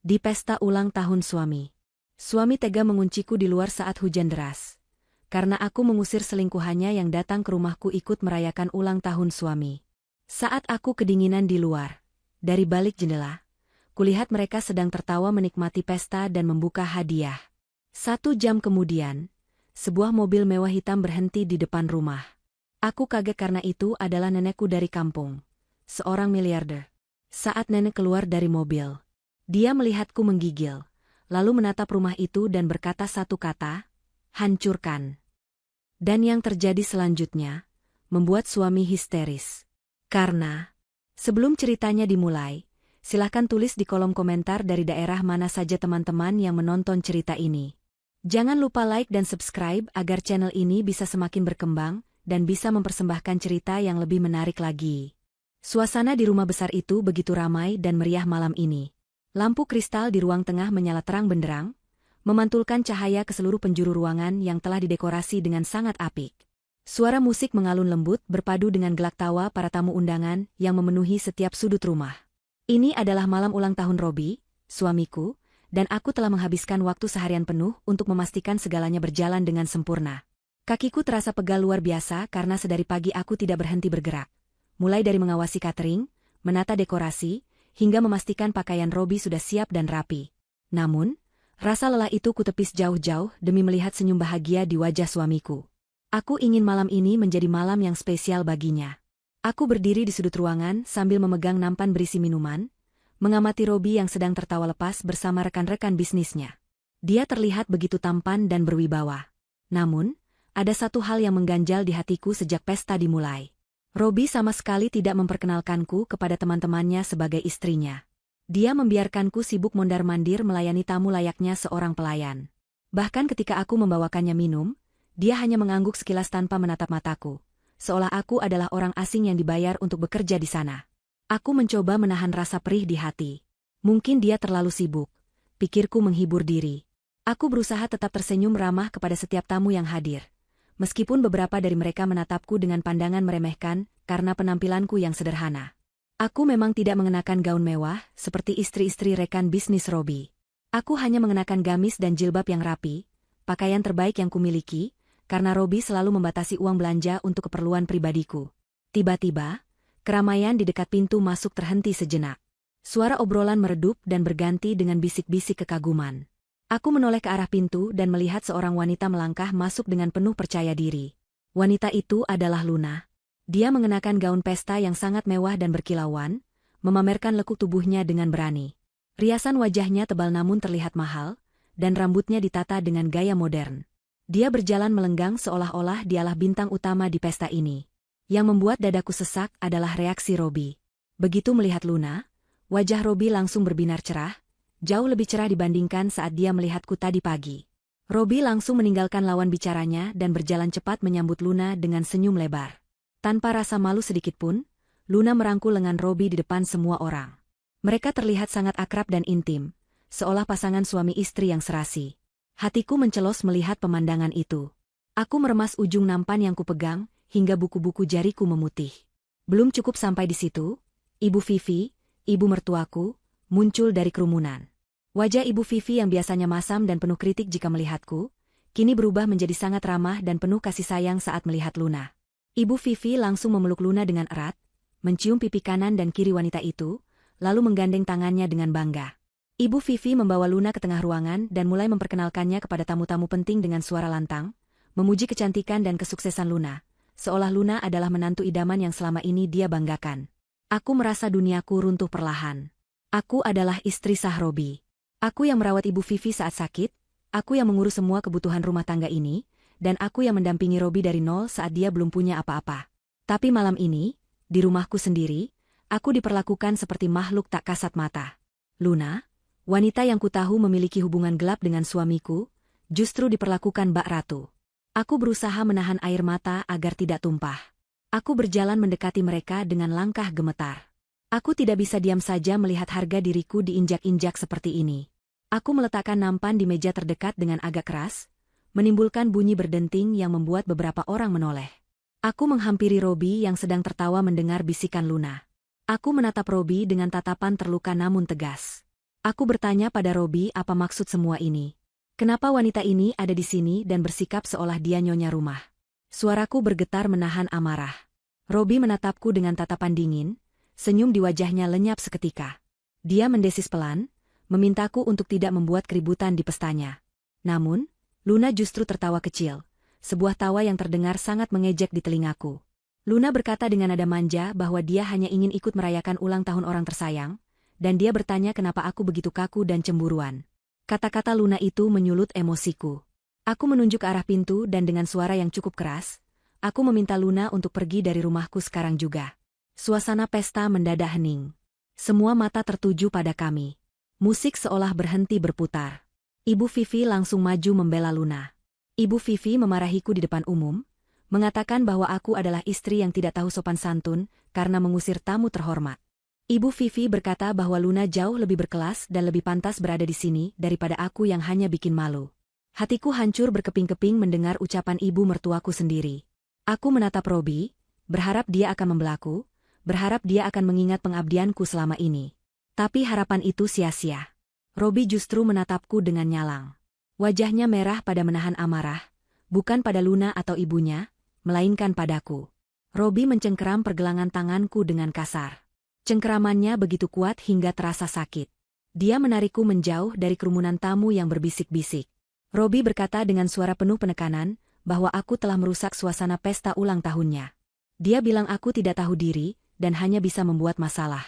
Di pesta ulang tahun suami. Suami tega mengunciku di luar saat hujan deras. Karena aku mengusir selingkuhannya yang datang ke rumahku ikut merayakan ulang tahun suami. Saat aku kedinginan di luar, dari balik jendela, kulihat mereka sedang tertawa menikmati pesta dan membuka hadiah. 1 jam kemudian, sebuah mobil mewah hitam berhenti di depan rumah. Aku kaget karena itu adalah nenekku dari kampung, seorang miliarder. Saat nenek keluar dari mobil, dia melihatku menggigil, lalu menatap rumah itu dan berkata satu kata, "Hancurkan." Dan yang terjadi selanjutnya, membuat suami histeris. Karena, sebelum ceritanya dimulai, silahkan tulis di kolom komentar dari daerah mana saja teman-teman yang menonton cerita ini. Jangan lupa like dan subscribe agar channel ini bisa semakin berkembang dan bisa mempersembahkan cerita yang lebih menarik lagi. Suasana di rumah besar itu begitu ramai dan meriah malam ini. Lampu kristal di ruang tengah menyala terang benderang, memantulkan cahaya ke seluruh penjuru ruangan yang telah didekorasi dengan sangat apik. Suara musik mengalun lembut berpadu dengan gelak tawa para tamu undangan yang memenuhi setiap sudut rumah. Ini adalah malam ulang tahun Robi, suamiku, dan aku telah menghabiskan waktu seharian penuh untuk memastikan segalanya berjalan dengan sempurna. Kakiku terasa pegal luar biasa karena sedari pagi aku tidak berhenti bergerak. Mulai dari mengawasi catering, menata dekorasi, hingga memastikan pakaian Robi sudah siap dan rapi. Namun, rasa lelah itu kutepis jauh-jauh demi melihat senyum bahagia di wajah suamiku. Aku ingin malam ini menjadi malam yang spesial baginya. Aku berdiri di sudut ruangan sambil memegang nampan berisi minuman, mengamati Robi yang sedang tertawa lepas bersama rekan-rekan bisnisnya. Dia terlihat begitu tampan dan berwibawa. Namun, ada satu hal yang mengganjal di hatiku sejak pesta dimulai. Robi sama sekali tidak memperkenalkanku kepada teman-temannya sebagai istrinya. Dia membiarkanku sibuk mondar-mandir melayani tamu layaknya seorang pelayan. Bahkan ketika aku membawakannya minum, dia hanya mengangguk sekilas tanpa menatap mataku, seolah aku adalah orang asing yang dibayar untuk bekerja di sana. Aku mencoba menahan rasa perih di hati. Mungkin dia terlalu sibuk, pikirku menghibur diri. Aku berusaha tetap tersenyum ramah kepada setiap tamu yang hadir. Meskipun beberapa dari mereka menatapku dengan pandangan meremehkan karena penampilanku yang sederhana. Aku memang tidak mengenakan gaun mewah seperti istri-istri rekan bisnis Robi. Aku hanya mengenakan gamis dan jilbab yang rapi, pakaian terbaik yang kumiliki, karena Robi selalu membatasi uang belanja untuk keperluan pribadiku. Tiba-tiba, keramaian di dekat pintu masuk terhenti sejenak. Suara obrolan meredup dan berganti dengan bisik-bisik kekaguman. Aku menoleh ke arah pintu dan melihat seorang wanita melangkah masuk dengan penuh percaya diri. Wanita itu adalah Luna. Dia mengenakan gaun pesta yang sangat mewah dan berkilauan, memamerkan lekuk tubuhnya dengan berani. Riasan wajahnya tebal namun terlihat mahal, dan rambutnya ditata dengan gaya modern. Dia berjalan melenggang seolah-olah dialah bintang utama di pesta ini. Yang membuat dadaku sesak adalah reaksi Robi. Begitu melihat Luna, wajah Robi langsung berbinar cerah, jauh lebih cerah dibandingkan saat dia melihatku tadi pagi. Robi langsung meninggalkan lawan bicaranya dan berjalan cepat menyambut Luna dengan senyum lebar. Tanpa rasa malu sedikitpun, Luna merangkul lengan Robi di depan semua orang. Mereka terlihat sangat akrab dan intim, seolah pasangan suami istri yang serasi. Hatiku mencelos melihat pemandangan itu. Aku meremas ujung nampan yang kupegang, hingga buku-buku jariku memutih. Belum cukup sampai di situ, Ibu Vivi, ibu mertuaku, muncul dari kerumunan. Wajah Ibu Vivi yang biasanya masam dan penuh kritik jika melihatku, kini berubah menjadi sangat ramah dan penuh kasih sayang saat melihat Luna. Ibu Vivi langsung memeluk Luna dengan erat, mencium pipi kanan dan kiri wanita itu, lalu menggandeng tangannya dengan bangga. Ibu Vivi membawa Luna ke tengah ruangan dan mulai memperkenalkannya kepada tamu-tamu penting dengan suara lantang, memuji kecantikan dan kesuksesan Luna, seolah Luna adalah menantu idaman yang selama ini dia banggakan. Aku merasa duniaku runtuh perlahan. Aku adalah istri sah Robi. Aku yang merawat Ibu Vivi saat sakit, aku yang mengurus semua kebutuhan rumah tangga ini, dan aku yang mendampingi Robi dari nol saat dia belum punya apa-apa. Tapi malam ini, di rumahku sendiri, aku diperlakukan seperti makhluk tak kasat mata. Luna, wanita yang kutahu memiliki hubungan gelap dengan suamiku, justru diperlakukan bak ratu. Aku berusaha menahan air mata agar tidak tumpah. Aku berjalan mendekati mereka dengan langkah gemetar. Aku tidak bisa diam saja melihat harga diriku diinjak-injak seperti ini. Aku meletakkan nampan di meja terdekat dengan agak keras, menimbulkan bunyi berdenting yang membuat beberapa orang menoleh. Aku menghampiri Robi yang sedang tertawa mendengar bisikan Luna. Aku menatap Robi dengan tatapan terluka namun tegas. Aku bertanya pada Robi apa maksud semua ini. Kenapa wanita ini ada di sini dan bersikap seolah dia nyonya rumah. Suaraku bergetar menahan amarah. Robi menatapku dengan tatapan dingin, senyum di wajahnya lenyap seketika. Dia mendesis pelan, memintaku untuk tidak membuat keributan di pestanya. Namun, Luna justru tertawa kecil, sebuah tawa yang terdengar sangat mengejek di telingaku. Luna berkata dengan nada manja bahwa dia hanya ingin ikut merayakan ulang tahun orang tersayang, dan dia bertanya kenapa aku begitu kaku dan cemburuan. Kata-kata Luna itu menyulut emosiku. Aku menunjuk ke arah pintu dan dengan suara yang cukup keras, aku meminta Luna untuk pergi dari rumahku sekarang juga. Suasana pesta mendadak hening. Semua mata tertuju pada kami. Musik seolah berhenti berputar. Ibu Vivi langsung maju membela Luna. Ibu Vivi memarahiku di depan umum, mengatakan bahwa aku adalah istri yang tidak tahu sopan santun karena mengusir tamu terhormat. Ibu Vivi berkata bahwa Luna jauh lebih berkelas dan lebih pantas berada di sini daripada aku yang hanya bikin malu. Hatiku hancur berkeping-keping mendengar ucapan ibu mertuaku sendiri. Aku menatap Robi, berharap dia akan membelaku, berharap dia akan mengingat pengabdianku selama ini. Tapi harapan itu sia-sia. Robi justru menatapku dengan nyalang. Wajahnya merah pada menahan amarah, bukan pada Luna atau ibunya, melainkan padaku. Robi mencengkeram pergelangan tanganku dengan kasar. Cengkeramannya begitu kuat hingga terasa sakit. Dia menarikku menjauh dari kerumunan tamu yang berbisik-bisik. Robi berkata dengan suara penuh penekanan bahwa aku telah merusak suasana pesta ulang tahunnya. Dia bilang aku tidak tahu diri dan hanya bisa membuat masalah.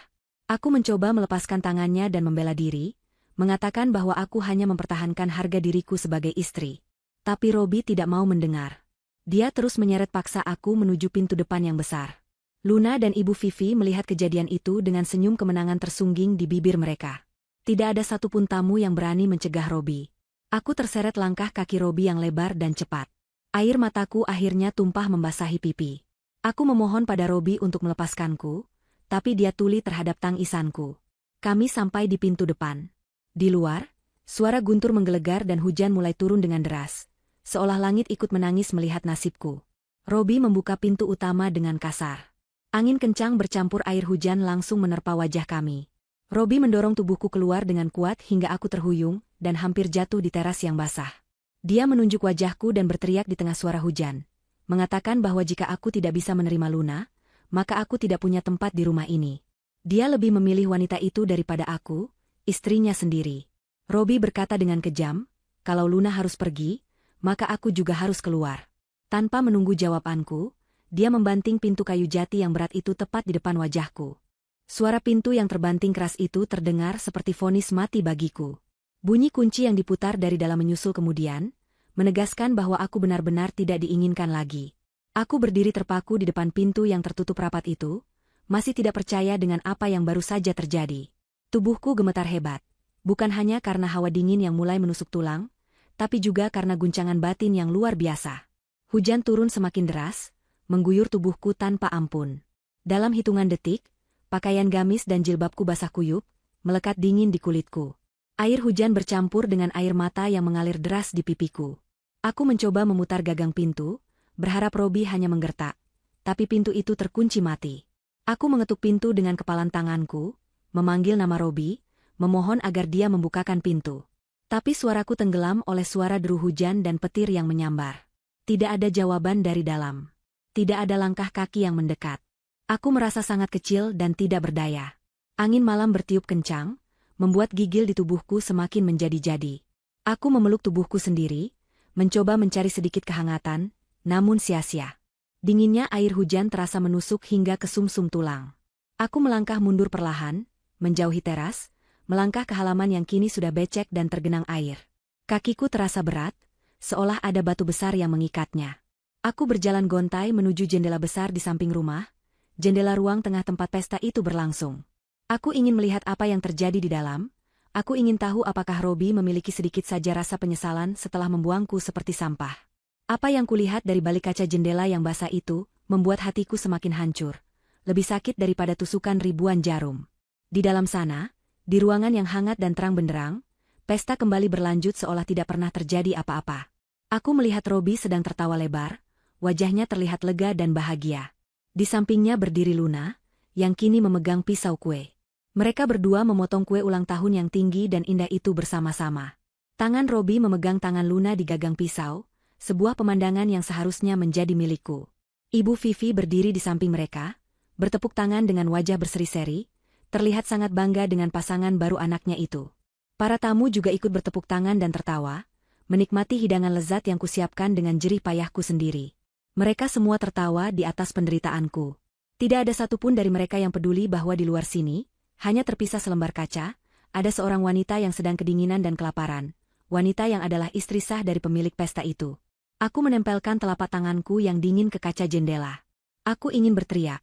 Aku mencoba melepaskan tangannya dan membela diri, mengatakan bahwa aku hanya mempertahankan harga diriku sebagai istri. Tapi Robi tidak mau mendengar. Dia terus menyeret paksa aku menuju pintu depan yang besar. Luna dan Ibu Vivi melihat kejadian itu dengan senyum kemenangan tersungging di bibir mereka. Tidak ada satupun tamu yang berani mencegah Robi. Aku terseret langkah kaki Robi yang lebar dan cepat. Air mataku akhirnya tumpah membasahi pipi. Aku memohon pada Robi untuk melepaskanku, tapi dia tuli terhadap tangisanku. Kami sampai di pintu depan. Di luar, suara guntur menggelegar dan hujan mulai turun dengan deras, seolah langit ikut menangis melihat nasibku. Robi membuka pintu utama dengan kasar. Angin kencang bercampur air hujan langsung menerpa wajah kami. Robi mendorong tubuhku keluar dengan kuat hingga aku terhuyung dan hampir jatuh di teras yang basah. Dia menunjuk wajahku dan berteriak di tengah suara hujan, mengatakan bahwa jika aku tidak bisa menerima Luna, maka aku tidak punya tempat di rumah ini. Dia lebih memilih wanita itu daripada aku, istrinya sendiri. Robi berkata dengan kejam, kalau Luna harus pergi, maka aku juga harus keluar. Tanpa menunggu jawabanku, dia membanting pintu kayu jati yang berat itu tepat di depan wajahku. Suara pintu yang terbanting keras itu terdengar seperti vonis mati bagiku. Bunyi kunci yang diputar dari dalam menyusul kemudian, menegaskan bahwa aku benar-benar tidak diinginkan lagi. Aku berdiri terpaku di depan pintu yang tertutup rapat itu, masih tidak percaya dengan apa yang baru saja terjadi. Tubuhku gemetar hebat, bukan hanya karena hawa dingin yang mulai menusuk tulang, tapi juga karena guncangan batin yang luar biasa. Hujan turun semakin deras, mengguyur tubuhku tanpa ampun. Dalam hitungan detik, pakaian gamis dan jilbabku basah kuyup, melekat dingin di kulitku. Air hujan bercampur dengan air mata yang mengalir deras di pipiku. Aku mencoba memutar gagang pintu, berharap Robi hanya menggertak, tapi pintu itu terkunci mati. Aku mengetuk pintu dengan kepalan tanganku, memanggil nama Robi, memohon agar dia membukakan pintu. Tapi suaraku tenggelam oleh suara deru hujan dan petir yang menyambar. Tidak ada jawaban dari dalam. Tidak ada langkah kaki yang mendekat. Aku merasa sangat kecil dan tidak berdaya. Angin malam bertiup kencang, membuat gigil di tubuhku semakin menjadi-jadi. Aku memeluk tubuhku sendiri, mencoba mencari sedikit kehangatan, namun sia-sia. Dinginnya air hujan terasa menusuk hingga ke sumsum tulang. Aku melangkah mundur perlahan, menjauhi teras, melangkah ke halaman yang kini sudah becek dan tergenang air. Kakiku terasa berat, seolah ada batu besar yang mengikatnya. Aku berjalan gontai menuju jendela besar di samping rumah, jendela ruang tengah tempat pesta itu berlangsung. Aku ingin melihat apa yang terjadi di dalam, aku ingin tahu apakah Robi memiliki sedikit saja rasa penyesalan setelah membuangku seperti sampah. Apa yang kulihat dari balik kaca jendela yang basah itu, membuat hatiku semakin hancur, lebih sakit daripada tusukan ribuan jarum. Di dalam sana, di ruangan yang hangat dan terang benderang, pesta kembali berlanjut seolah tidak pernah terjadi apa-apa. Aku melihat Robi sedang tertawa lebar, wajahnya terlihat lega dan bahagia. Di sampingnya berdiri Luna, yang kini memegang pisau kue. Mereka berdua memotong kue ulang tahun yang tinggi dan indah itu bersama-sama. Tangan Robi memegang tangan Luna di gagang pisau, sebuah pemandangan yang seharusnya menjadi milikku. Ibu Vivi berdiri di samping mereka, bertepuk tangan dengan wajah berseri-seri, terlihat sangat bangga dengan pasangan baru anaknya itu. Para tamu juga ikut bertepuk tangan dan tertawa, menikmati hidangan lezat yang kusiapkan dengan jerih payahku sendiri. Mereka semua tertawa di atas penderitaanku. Tidak ada satupun dari mereka yang peduli bahwa di luar sini, hanya terpisah selembar kaca, ada seorang wanita yang sedang kedinginan dan kelaparan, wanita yang adalah istri sah dari pemilik pesta itu. Aku menempelkan telapak tanganku yang dingin ke kaca jendela. Aku ingin berteriak,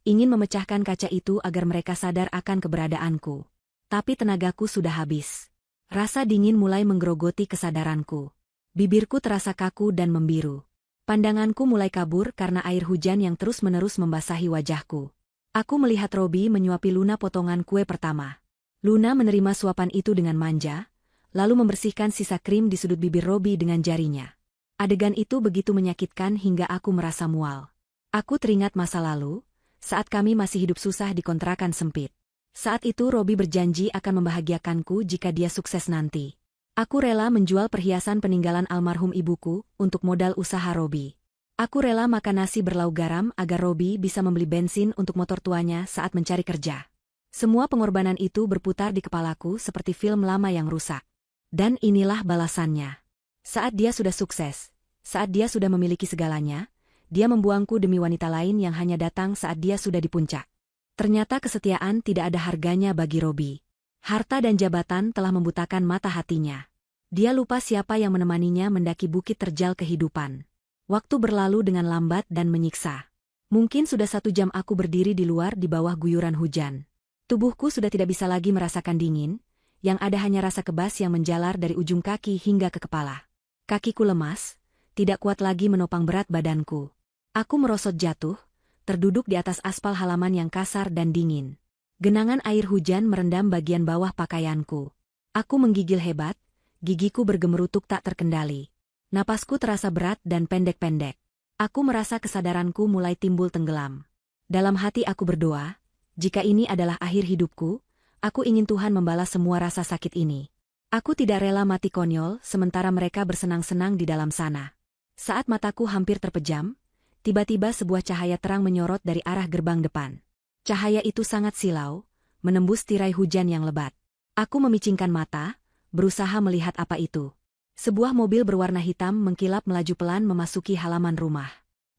ingin memecahkan kaca itu agar mereka sadar akan keberadaanku. Tapi tenagaku sudah habis. Rasa dingin mulai menggerogoti kesadaranku. Bibirku terasa kaku dan membiru. Pandanganku mulai kabur karena air hujan yang terus-menerus membasahi wajahku. Aku melihat Robi menyuapi Luna potongan kue pertama. Luna menerima suapan itu dengan manja, lalu membersihkan sisa krim di sudut bibir Robi dengan jarinya. Adegan itu begitu menyakitkan hingga aku merasa mual. Aku teringat masa lalu, saat kami masih hidup susah di kontrakan sempit. Saat itu Robi berjanji akan membahagiakanku jika dia sukses nanti. Aku rela menjual perhiasan peninggalan almarhum ibuku untuk modal usaha Robi. Aku rela makan nasi berlauk garam agar Robi bisa membeli bensin untuk motor tuanya saat mencari kerja. Semua pengorbanan itu berputar di kepalaku seperti film lama yang rusak. Dan inilah balasannya. Saat dia sudah sukses, saat dia sudah memiliki segalanya, dia membuangku demi wanita lain yang hanya datang saat dia sudah di puncak. Ternyata kesetiaan tidak ada harganya bagi Robi. Harta dan jabatan telah membutakan mata hatinya. Dia lupa siapa yang menemaninya mendaki bukit terjal kehidupan. Waktu berlalu dengan lambat dan menyiksa. Mungkin sudah 1 jam aku berdiri di luar di bawah guyuran hujan. Tubuhku sudah tidak bisa lagi merasakan dingin, yang ada hanya rasa kebas yang menjalar dari ujung kaki hingga ke kepala. Kakiku lemas, tidak kuat lagi menopang berat badanku. Aku merosot jatuh, terduduk di atas aspal halaman yang kasar dan dingin. Genangan air hujan merendam bagian bawah pakaianku. Aku menggigil hebat, gigiku bergemerutuk tak terkendali. Napasku terasa berat dan pendek-pendek. Aku merasa kesadaranku mulai timbul tenggelam. Dalam hati aku berdoa, jika ini adalah akhir hidupku, aku ingin Tuhan membalas semua rasa sakit ini. Aku tidak rela mati konyol sementara mereka bersenang-senang di dalam sana. Saat mataku hampir terpejam, tiba-tiba sebuah cahaya terang menyorot dari arah gerbang depan. Cahaya itu sangat silau, menembus tirai hujan yang lebat. Aku memicingkan mata, berusaha melihat apa itu. Sebuah mobil berwarna hitam mengkilap melaju pelan memasuki halaman rumah.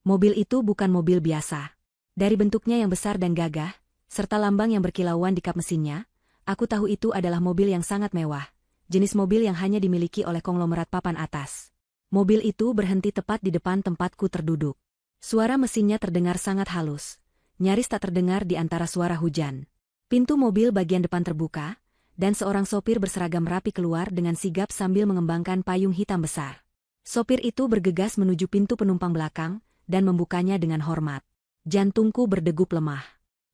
Mobil itu bukan mobil biasa. Dari bentuknya yang besar dan gagah, serta lambang yang berkilauan di kap mesinnya, aku tahu itu adalah mobil yang sangat mewah, jenis mobil yang hanya dimiliki oleh konglomerat papan atas. Mobil itu berhenti tepat di depan tempatku terduduk. Suara mesinnya terdengar sangat halus. Nyaris tak terdengar di antara suara hujan. Pintu mobil bagian depan terbuka, dan seorang sopir berseragam rapi keluar dengan sigap sambil mengembangkan payung hitam besar. Sopir itu bergegas menuju pintu penumpang belakang, dan membukanya dengan hormat. Jantungku berdegup lemah.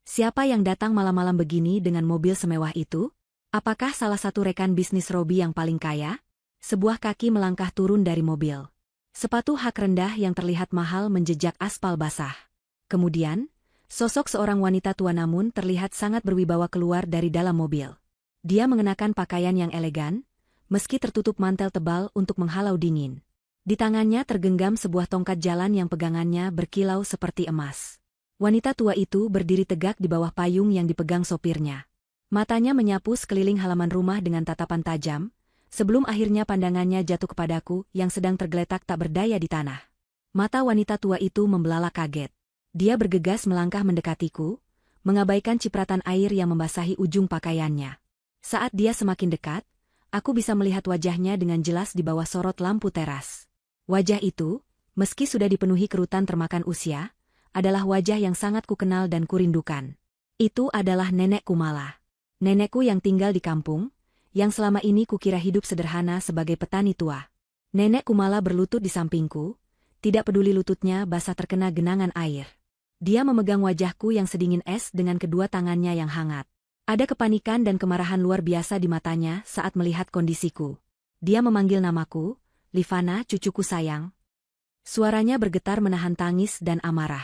Siapa yang datang malam-malam begini dengan mobil semewah itu? Apakah salah satu rekan bisnis Robi yang paling kaya? Sebuah kaki melangkah turun dari mobil. Sepatu hak rendah yang terlihat mahal menjejak aspal basah. Kemudian, sosok seorang wanita tua namun terlihat sangat berwibawa keluar dari dalam mobil. Dia mengenakan pakaian yang elegan, meski tertutup mantel tebal untuk menghalau dingin. Di tangannya tergenggam sebuah tongkat jalan yang pegangannya berkilau seperti emas. Wanita tua itu berdiri tegak di bawah payung yang dipegang sopirnya. Matanya menyapu sekeliling halaman rumah dengan tatapan tajam, sebelum akhirnya pandangannya jatuh kepadaku yang sedang tergeletak tak berdaya di tanah. Mata wanita tua itu membelalak kaget. Dia bergegas melangkah mendekatiku, mengabaikan cipratan air yang membasahi ujung pakaiannya. Saat dia semakin dekat, aku bisa melihat wajahnya dengan jelas di bawah sorot lampu teras. Wajah itu, meski sudah dipenuhi kerutan termakan usia, adalah wajah yang sangat kukenal dan kurindukan. Itu adalah nenek Kumala. Nenekku yang tinggal di kampung, yang selama ini kukira hidup sederhana sebagai petani tua. Nenek Kumala berlutut di sampingku, tidak peduli lututnya basah terkena genangan air. Dia memegang wajahku yang sedingin es dengan kedua tangannya yang hangat. Ada kepanikan dan kemarahan luar biasa di matanya saat melihat kondisiku. Dia memanggil namaku, "Livana, cucuku sayang." Suaranya bergetar menahan tangis dan amarah.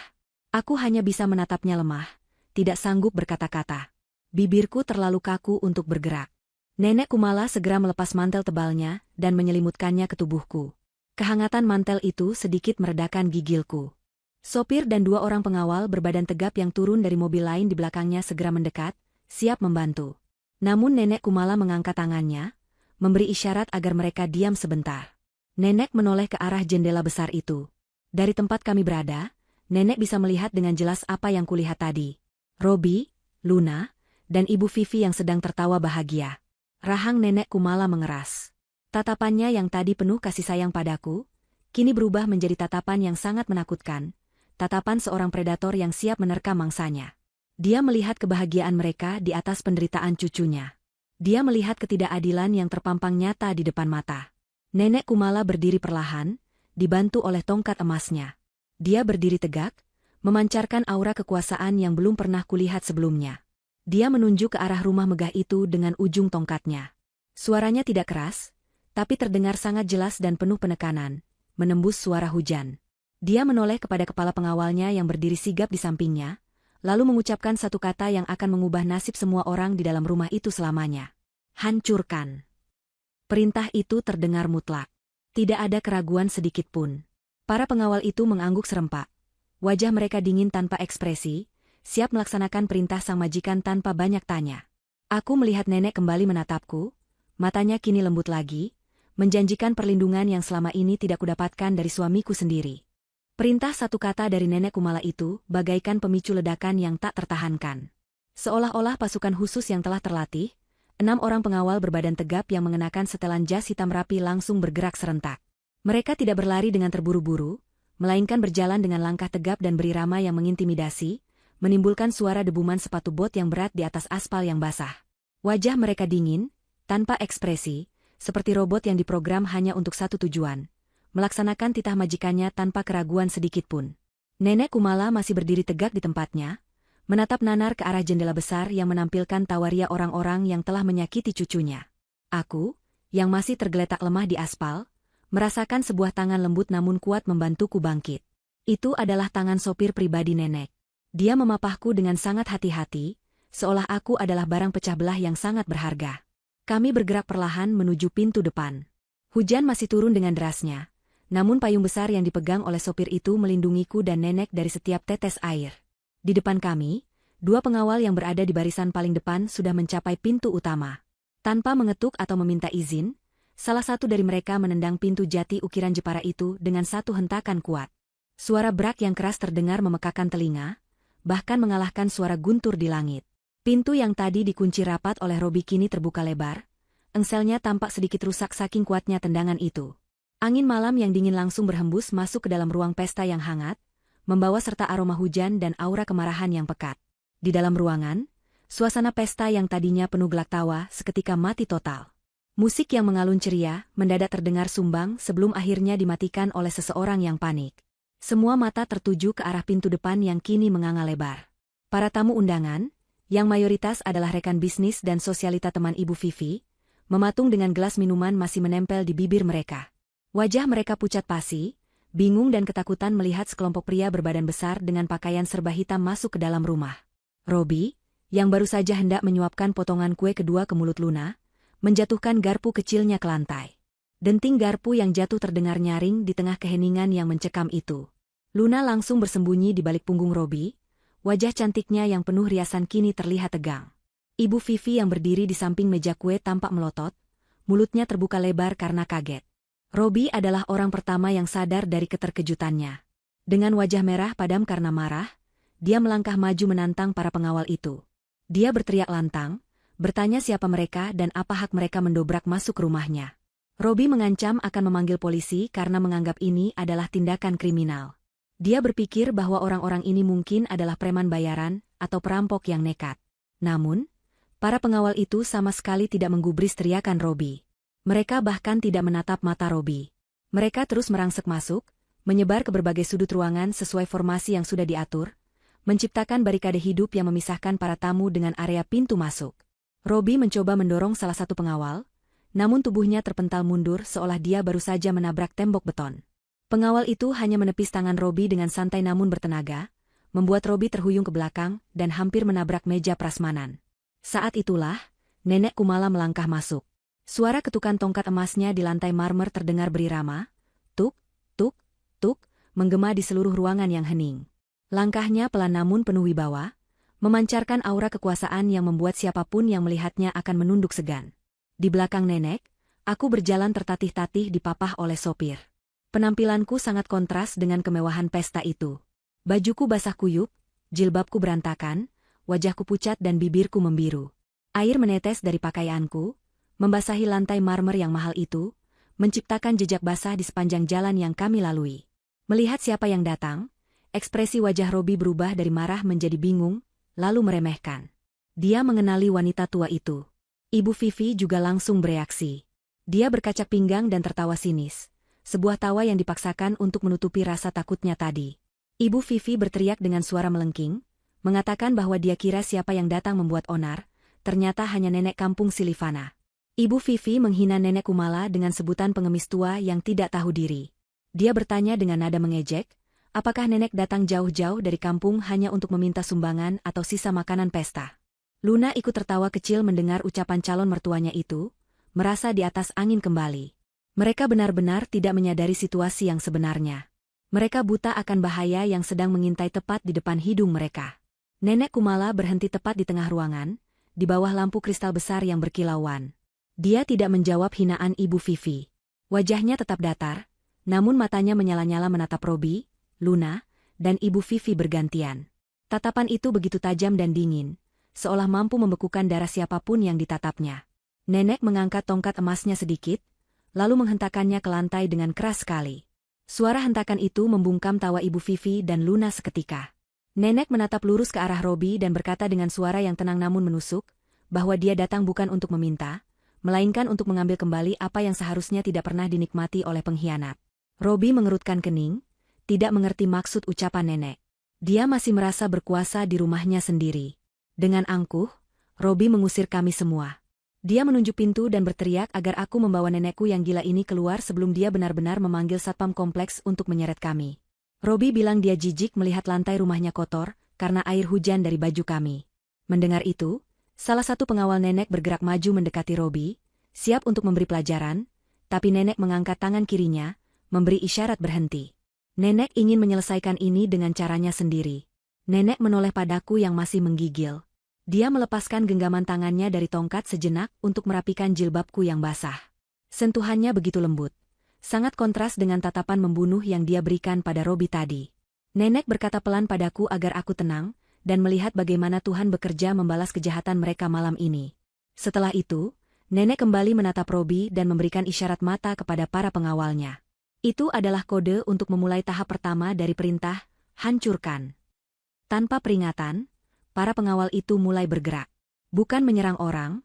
Aku hanya bisa menatapnya lemah, tidak sanggup berkata-kata. Bibirku terlalu kaku untuk bergerak. Nenek Kumala segera melepas mantel tebalnya dan menyelimutkannya ke tubuhku. Kehangatan mantel itu sedikit meredakan gigilku. Sopir dan 2 orang pengawal berbadan tegap yang turun dari mobil lain di belakangnya segera mendekat, siap membantu. Namun Nenek Kumala mengangkat tangannya, memberi isyarat agar mereka diam sebentar. Nenek menoleh ke arah jendela besar itu. Dari tempat kami berada, Nenek bisa melihat dengan jelas apa yang kulihat tadi. Robi, Luna, dan Ibu Vivi yang sedang tertawa bahagia. Rahang Nenek Kumala mengeras. Tatapannya yang tadi penuh kasih sayang padaku, kini berubah menjadi tatapan yang sangat menakutkan, tatapan seorang predator yang siap menerkam mangsanya. Dia melihat kebahagiaan mereka di atas penderitaan cucunya. Dia melihat ketidakadilan yang terpampang nyata di depan mata. Nenek Kumala berdiri perlahan, dibantu oleh tongkat emasnya. Dia berdiri tegak, memancarkan aura kekuasaan yang belum pernah kulihat sebelumnya. Dia menunjuk ke arah rumah megah itu dengan ujung tongkatnya. Suaranya tidak keras, tapi terdengar sangat jelas dan penuh penekanan, menembus suara hujan. Dia menoleh kepada kepala pengawalnya yang berdiri sigap di sampingnya, lalu mengucapkan satu kata yang akan mengubah nasib semua orang di dalam rumah itu selamanya. Hancurkan. Perintah itu terdengar mutlak. Tidak ada keraguan sedikit pun. Para pengawal itu mengangguk serempak. Wajah mereka dingin tanpa ekspresi, siap melaksanakan perintah sang majikan tanpa banyak tanya. Aku melihat nenek kembali menatapku, matanya kini lembut lagi, menjanjikan perlindungan yang selama ini tidak kudapatkan dari suamiku sendiri. Perintah satu kata dari Nenek Kumala itu bagaikan pemicu ledakan yang tak tertahankan. Seolah-olah pasukan khusus yang telah terlatih, 6 orang pengawal berbadan tegap yang mengenakan setelan jas hitam rapi langsung bergerak serentak. Mereka tidak berlari dengan terburu-buru, melainkan berjalan dengan langkah tegap dan berirama yang mengintimidasi, menimbulkan suara debuman sepatu bot yang berat di atas aspal yang basah. Wajah mereka dingin, tanpa ekspresi, seperti robot yang diprogram hanya untuk satu tujuan, melaksanakan titah majikannya tanpa keraguan sedikitpun. Nenek Kumala masih berdiri tegak di tempatnya, menatap nanar ke arah jendela besar yang menampilkan tawaria orang-orang yang telah menyakiti cucunya. Aku, yang masih tergeletak lemah di aspal, merasakan sebuah tangan lembut namun kuat membantuku bangkit. Itu adalah tangan sopir pribadi nenek. Dia memapahku dengan sangat hati-hati, seolah aku adalah barang pecah belah yang sangat berharga. Kami bergerak perlahan menuju pintu depan. Hujan masih turun dengan derasnya, namun payung besar yang dipegang oleh sopir itu melindungiku dan nenek dari setiap tetes air. Di depan kami, 2 pengawal yang berada di barisan paling depan sudah mencapai pintu utama. Tanpa mengetuk atau meminta izin, salah satu dari mereka menendang pintu jati ukiran Jepara itu dengan satu hentakan kuat. Suara brak yang keras terdengar memekakan telinga, bahkan mengalahkan suara guntur di langit. Pintu yang tadi dikunci rapat oleh Robi kini terbuka lebar, engselnya tampak sedikit rusak saking kuatnya tendangan itu. Angin malam yang dingin langsung berhembus masuk ke dalam ruang pesta yang hangat, membawa serta aroma hujan dan aura kemarahan yang pekat. Di dalam ruangan, suasana pesta yang tadinya penuh gelak tawa seketika mati total. Musik yang mengalun ceria mendadak terdengar sumbang sebelum akhirnya dimatikan oleh seseorang yang panik. Semua mata tertuju ke arah pintu depan yang kini menganga lebar. Para tamu undangan, yang mayoritas adalah rekan bisnis dan sosialita teman Ibu Vivi, mematung dengan gelas minuman masih menempel di bibir mereka. Wajah mereka pucat pasi, bingung dan ketakutan melihat sekelompok pria berbadan besar dengan pakaian serba hitam masuk ke dalam rumah. Robi, yang baru saja hendak menyuapkan potongan kue kedua ke mulut Luna, menjatuhkan garpu kecilnya ke lantai. Denting garpu yang jatuh terdengar nyaring di tengah keheningan yang mencekam itu. Luna langsung bersembunyi di balik punggung Robi, wajah cantiknya yang penuh riasan kini terlihat tegang. Ibu Vivi yang berdiri di samping meja kue tampak melotot, mulutnya terbuka lebar karena kaget. Robi adalah orang pertama yang sadar dari keterkejutannya. Dengan wajah merah padam karena marah, dia melangkah maju menantang para pengawal itu. Dia berteriak lantang, bertanya siapa mereka dan apa hak mereka mendobrak masuk rumahnya. Robi mengancam akan memanggil polisi karena menganggap ini adalah tindakan kriminal. Dia berpikir bahwa orang-orang ini mungkin adalah preman bayaran atau perampok yang nekat. Namun, para pengawal itu sama sekali tidak menggubris teriakan Robi. Mereka bahkan tidak menatap mata Robi. Mereka terus merangsek masuk, menyebar ke berbagai sudut ruangan sesuai formasi yang sudah diatur, menciptakan barikade hidup yang memisahkan para tamu dengan area pintu masuk. Robi mencoba mendorong salah satu pengawal, namun tubuhnya terpental mundur seolah dia baru saja menabrak tembok beton. Pengawal itu hanya menepis tangan Robi dengan santai namun bertenaga, membuat Robi terhuyung ke belakang dan hampir menabrak meja prasmanan. Saat itulah, Nenek Kumala melangkah masuk. Suara ketukan tongkat emasnya di lantai marmer terdengar berirama, tuk, tuk, tuk, menggema di seluruh ruangan yang hening. Langkahnya pelan namun penuh wibawa, memancarkan aura kekuasaan yang membuat siapapun yang melihatnya akan menunduk segan. Di belakang nenek, aku berjalan tertatih-tatih dipapah oleh sopir. Penampilanku sangat kontras dengan kemewahan pesta itu. Bajuku basah kuyup, jilbabku berantakan, wajahku pucat dan bibirku membiru. Air menetes dari pakaianku, membasahi lantai marmer yang mahal itu, menciptakan jejak basah di sepanjang jalan yang kami lalui. Melihat siapa yang datang, ekspresi wajah Robi berubah dari marah menjadi bingung, lalu meremehkan. Dia mengenali wanita tua itu. Ibu Vivi juga langsung bereaksi. Dia berkacak pinggang dan tertawa sinis, sebuah tawa yang dipaksakan untuk menutupi rasa takutnya tadi. Ibu Vivi berteriak dengan suara melengking, mengatakan bahwa dia kira siapa yang datang membuat onar, ternyata hanya nenek kampung Silivana. Ibu Vivi menghina nenek Kumala dengan sebutan pengemis tua yang tidak tahu diri. Dia bertanya dengan nada mengejek, apakah nenek datang jauh-jauh dari kampung hanya untuk meminta sumbangan atau sisa makanan pesta. Luna ikut tertawa kecil mendengar ucapan calon mertuanya itu, merasa di atas angin kembali. Mereka benar-benar tidak menyadari situasi yang sebenarnya. Mereka buta akan bahaya yang sedang mengintai tepat di depan hidung mereka. Nenek Kumala berhenti tepat di tengah ruangan, di bawah lampu kristal besar yang berkilauan. Dia tidak menjawab hinaan Ibu Vivi. Wajahnya tetap datar, namun matanya menyala-nyala menatap Robi, Luna, dan Ibu Vivi bergantian. Tatapan itu begitu tajam dan dingin, seolah mampu membekukan darah siapapun yang ditatapnya. Nenek mengangkat tongkat emasnya sedikit, lalu menghentakkannya ke lantai dengan keras sekali. Suara hentakan itu membungkam tawa Ibu Vivi dan Luna seketika. Nenek menatap lurus ke arah Robi dan berkata dengan suara yang tenang namun menusuk, bahwa dia datang bukan untuk meminta, melainkan untuk mengambil kembali apa yang seharusnya tidak pernah dinikmati oleh pengkhianat. Robi mengerutkan kening, tidak mengerti maksud ucapan nenek. Dia masih merasa berkuasa di rumahnya sendiri. Dengan angkuh, Robi mengusir kami semua. Dia menunjuk pintu dan berteriak agar aku membawa nenekku yang gila ini keluar sebelum dia benar-benar memanggil satpam kompleks untuk menyeret kami. Robi bilang dia jijik melihat lantai rumahnya kotor karena air hujan dari baju kami. Mendengar itu, salah satu pengawal nenek bergerak maju mendekati Robi, siap untuk memberi pelajaran, tapi nenek mengangkat tangan kirinya, memberi isyarat berhenti. Nenek ingin menyelesaikan ini dengan caranya sendiri. Nenek menoleh padaku yang masih menggigil. Dia melepaskan genggaman tangannya dari tongkat sejenak untuk merapikan jilbabku yang basah. Sentuhannya begitu lembut, sangat kontras dengan tatapan membunuh yang dia berikan pada Robi tadi. Nenek berkata pelan padaku agar aku tenang, dan melihat bagaimana Tuhan bekerja membalas kejahatan mereka malam ini. Setelah itu, nenek kembali menatap Robi dan memberikan isyarat mata kepada para pengawalnya. Itu adalah kode untuk memulai tahap pertama dari perintah, hancurkan. Tanpa peringatan, para pengawal itu mulai bergerak. Bukan menyerang orang,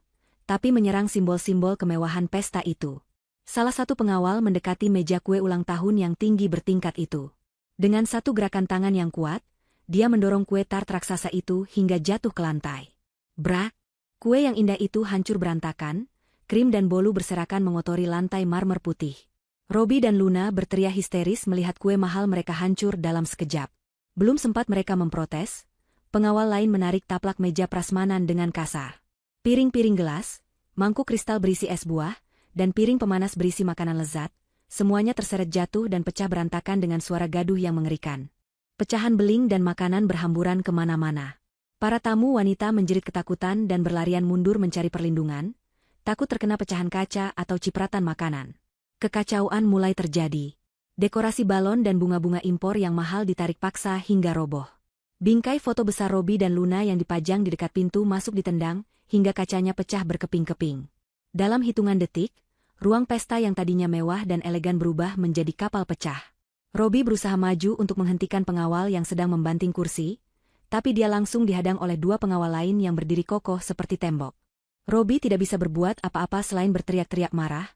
tapi menyerang simbol-simbol kemewahan pesta itu. Salah satu pengawal mendekati meja kue ulang tahun yang tinggi bertingkat itu. Dengan satu gerakan tangan yang kuat, dia mendorong kue tart raksasa itu hingga jatuh ke lantai. Brak! Kue yang indah itu hancur berantakan, krim dan bolu berserakan mengotori lantai marmer putih. Robi dan Luna berteriak histeris melihat kue mahal mereka hancur dalam sekejap. Belum sempat mereka memprotes, pengawal lain menarik taplak meja prasmanan dengan kasar. Piring-piring gelas, mangkuk kristal berisi es buah, dan piring pemanas berisi makanan lezat, semuanya terseret jatuh dan pecah berantakan dengan suara gaduh yang mengerikan. Pecahan beling dan makanan berhamburan kemana-mana. Para tamu wanita menjerit ketakutan dan berlarian mundur mencari perlindungan, takut terkena pecahan kaca atau cipratan makanan. Kekacauan mulai terjadi. Dekorasi balon dan bunga-bunga impor yang mahal ditarik paksa hingga roboh. Bingkai foto besar Robi dan Luna yang dipajang di dekat pintu masuk ditendang, hingga kacanya pecah berkeping-keping. Dalam hitungan detik, ruang pesta yang tadinya mewah dan elegan berubah menjadi kapal pecah. Robi berusaha maju untuk menghentikan pengawal yang sedang membanting kursi, tapi dia langsung dihadang oleh dua pengawal lain yang berdiri kokoh seperti tembok. Robi tidak bisa berbuat apa-apa selain berteriak-teriak marah,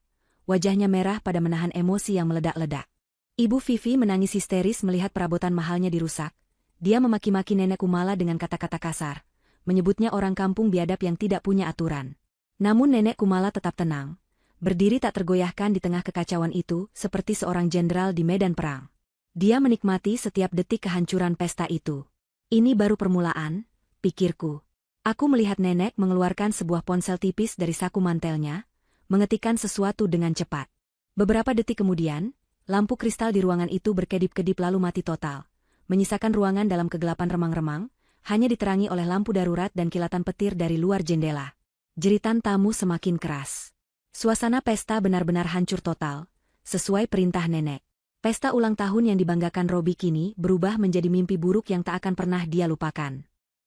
wajahnya merah pada menahan emosi yang meledak-ledak. Ibu Vivi menangis histeris melihat perabotan mahalnya dirusak. Dia memaki-maki nenek Kumala dengan kata-kata kasar, menyebutnya orang kampung biadab yang tidak punya aturan. Namun nenek Kumala tetap tenang, berdiri tak tergoyahkan di tengah kekacauan itu seperti seorang jenderal di medan perang. Dia menikmati setiap detik kehancuran pesta itu. Ini baru permulaan, pikirku. Aku melihat nenek mengeluarkan sebuah ponsel tipis dari saku mantelnya, mengetikkan sesuatu dengan cepat. Beberapa detik kemudian, lampu kristal di ruangan itu berkedip-kedip lalu mati total, menyisakan ruangan dalam kegelapan remang-remang, hanya diterangi oleh lampu darurat dan kilatan petir dari luar jendela. Jeritan tamu semakin keras. Suasana pesta benar-benar hancur total, sesuai perintah nenek. Pesta ulang tahun yang dibanggakan Robi kini berubah menjadi mimpi buruk yang tak akan pernah dia lupakan.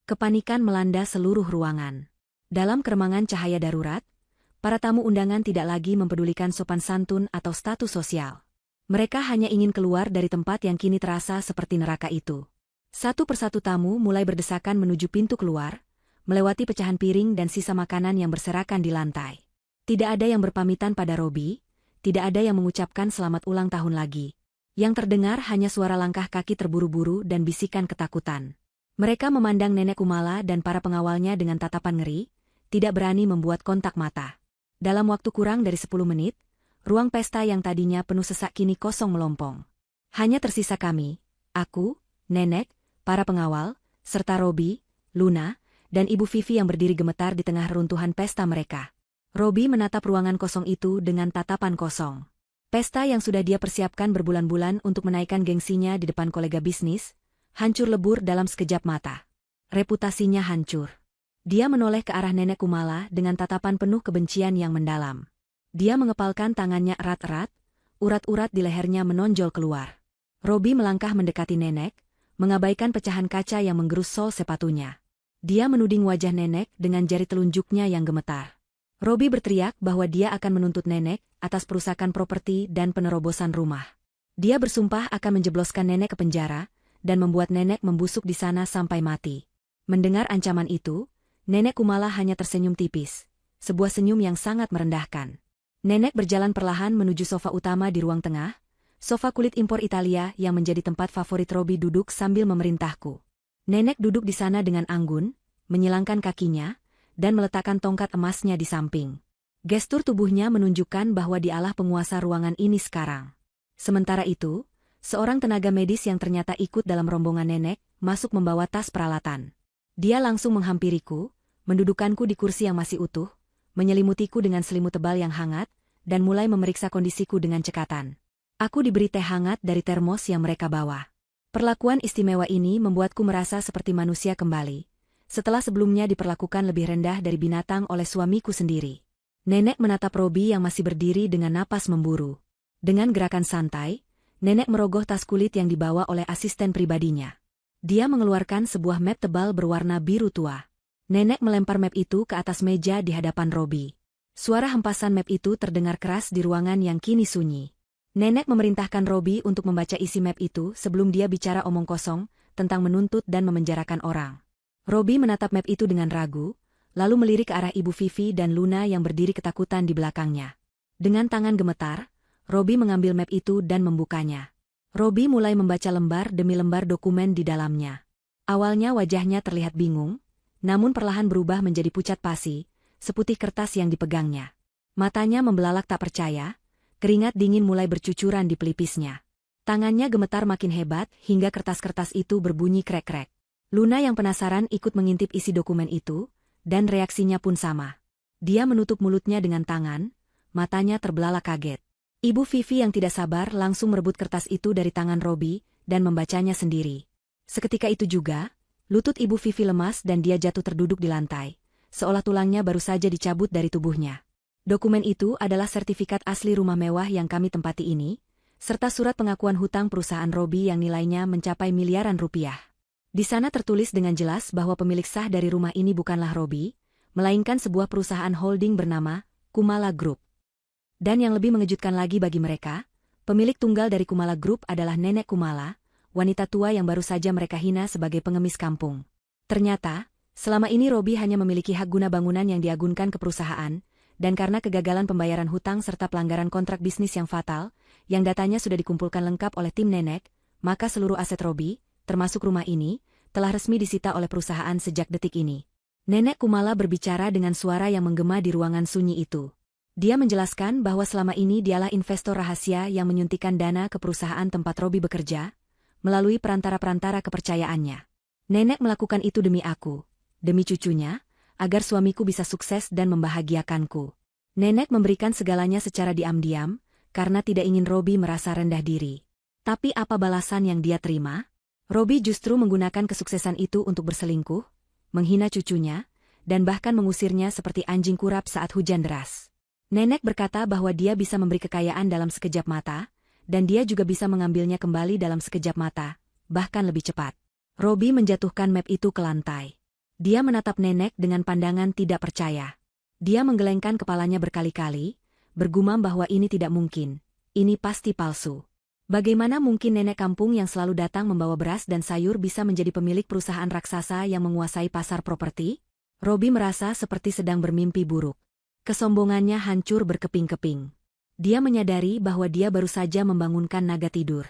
Kepanikan melanda seluruh ruangan. Dalam keremangan cahaya darurat, para tamu undangan tidak lagi mempedulikan sopan santun atau status sosial. Mereka hanya ingin keluar dari tempat yang kini terasa seperti neraka itu. Satu persatu tamu mulai berdesakan menuju pintu keluar, melewati pecahan piring dan sisa makanan yang berserakan di lantai. Tidak ada yang berpamitan pada Robi, tidak ada yang mengucapkan selamat ulang tahun lagi. Yang terdengar hanya suara langkah kaki terburu-buru dan bisikan ketakutan. Mereka memandang Nenek Kumala dan para pengawalnya dengan tatapan ngeri, tidak berani membuat kontak mata. Dalam waktu kurang dari 10 menit, ruang pesta yang tadinya penuh sesak kini kosong melompong. Hanya tersisa kami, aku, Nenek, para pengawal, serta Robi, Luna, dan Ibu Vivi yang berdiri gemetar di tengah runtuhan pesta mereka. Robi menatap ruangan kosong itu dengan tatapan kosong. Pesta yang sudah dia persiapkan berbulan-bulan untuk menaikkan gengsinya di depan kolega bisnis, hancur lebur dalam sekejap mata. Reputasinya hancur. Dia menoleh ke arah Nenek Kumala dengan tatapan penuh kebencian yang mendalam. Dia mengepalkan tangannya erat-erat, urat-urat di lehernya menonjol keluar. Robi melangkah mendekati Nenek, mengabaikan pecahan kaca yang menggerus sol sepatunya. Dia menuding wajah Nenek dengan jari telunjuknya yang gemetar. Robi berteriak bahwa dia akan menuntut Nenek atas perusakan properti dan penerobosan rumah. Dia bersumpah akan menjebloskan Nenek ke penjara dan membuat Nenek membusuk di sana sampai mati. Mendengar ancaman itu, Nenek Kumala hanya tersenyum tipis, sebuah senyum yang sangat merendahkan. Nenek berjalan perlahan menuju sofa utama di ruang tengah, sofa kulit impor Italia yang menjadi tempat favorit Robi duduk sambil memerintahku. Nenek duduk di sana dengan anggun, menyilangkan kakinya, dan meletakkan tongkat emasnya di samping. Gestur tubuhnya menunjukkan bahwa dialah penguasa ruangan ini sekarang. Sementara itu, seorang tenaga medis yang ternyata ikut dalam rombongan Nenek, masuk membawa tas peralatan. Dia langsung menghampiriku, mendudukanku di kursi yang masih utuh, menyelimutiku dengan selimut tebal yang hangat, dan mulai memeriksa kondisiku dengan cekatan. Aku diberi teh hangat dari termos yang mereka bawa. Perlakuan istimewa ini membuatku merasa seperti manusia kembali, setelah sebelumnya diperlakukan lebih rendah dari binatang oleh suamiku sendiri. Nenek menatap Robi yang masih berdiri dengan napas memburu. Dengan gerakan santai, Nenek merogoh tas kulit yang dibawa oleh asisten pribadinya. Dia mengeluarkan sebuah map tebal berwarna biru tua. Nenek melempar map itu ke atas meja di hadapan Robi. Suara hempasan map itu terdengar keras di ruangan yang kini sunyi. Nenek memerintahkan Robi untuk membaca isi map itu sebelum dia bicara omong kosong tentang menuntut dan memenjarakan orang. Robi menatap map itu dengan ragu, lalu melirik ke arah Ibu Vivi dan Luna yang berdiri ketakutan di belakangnya. Dengan tangan gemetar, Robi mengambil map itu dan membukanya. Robi mulai membaca lembar demi lembar dokumen di dalamnya. Awalnya wajahnya terlihat bingung, namun perlahan berubah menjadi pucat pasi, seputih kertas yang dipegangnya. Matanya membelalak tak percaya, keringat dingin mulai bercucuran di pelipisnya. Tangannya gemetar makin hebat hingga kertas-kertas itu berbunyi krek-krek. Luna yang penasaran ikut mengintip isi dokumen itu, dan reaksinya pun sama. Dia menutup mulutnya dengan tangan, matanya terbelalak kaget. Ibu Vivi yang tidak sabar langsung merebut kertas itu dari tangan Robi dan membacanya sendiri. Seketika itu juga, lutut Ibu Vivi lemas dan dia jatuh terduduk di lantai, seolah tulangnya baru saja dicabut dari tubuhnya. Dokumen itu adalah sertifikat asli rumah mewah yang kami tempati ini, serta surat pengakuan hutang perusahaan Robi yang nilainya mencapai miliaran rupiah. Di sana tertulis dengan jelas bahwa pemilik sah dari rumah ini bukanlah Robi, melainkan sebuah perusahaan holding bernama Kumala Group. Dan yang lebih mengejutkan lagi bagi mereka, pemilik tunggal dari Kumala Group adalah Nenek Kumala, wanita tua yang baru saja mereka hina sebagai pengemis kampung. Ternyata, selama ini Robi hanya memiliki hak guna bangunan yang diagunkan ke perusahaan, dan karena kegagalan pembayaran hutang serta pelanggaran kontrak bisnis yang fatal, yang datanya sudah dikumpulkan lengkap oleh tim Nenek, maka seluruh aset Robi, termasuk rumah ini, telah resmi disita oleh perusahaan sejak detik ini. Nenek Kumala berbicara dengan suara yang menggema di ruangan sunyi itu. Dia menjelaskan bahwa selama ini dialah investor rahasia yang menyuntikkan dana ke perusahaan tempat Robi bekerja, melalui perantara-perantara kepercayaannya. Nenek melakukan itu demi aku, demi cucunya, agar suamiku bisa sukses dan membahagiakanku. Nenek memberikan segalanya secara diam-diam, karena tidak ingin Robi merasa rendah diri. Tapi apa balasan yang dia terima? Robi justru menggunakan kesuksesan itu untuk berselingkuh, menghina cucunya, dan bahkan mengusirnya seperti anjing kurap saat hujan deras. Nenek berkata bahwa dia bisa memberi kekayaan dalam sekejap mata, dan dia juga bisa mengambilnya kembali dalam sekejap mata, bahkan lebih cepat. Robi menjatuhkan map itu ke lantai. Dia menatap nenek dengan pandangan tidak percaya. Dia menggelengkan kepalanya berkali-kali, bergumam bahwa ini tidak mungkin, ini pasti palsu. Bagaimana mungkin nenek kampung yang selalu datang membawa beras dan sayur bisa menjadi pemilik perusahaan raksasa yang menguasai pasar properti? Robi merasa seperti sedang bermimpi buruk. Kesombongannya hancur berkeping-keping. Dia menyadari bahwa dia baru saja membangunkan naga tidur.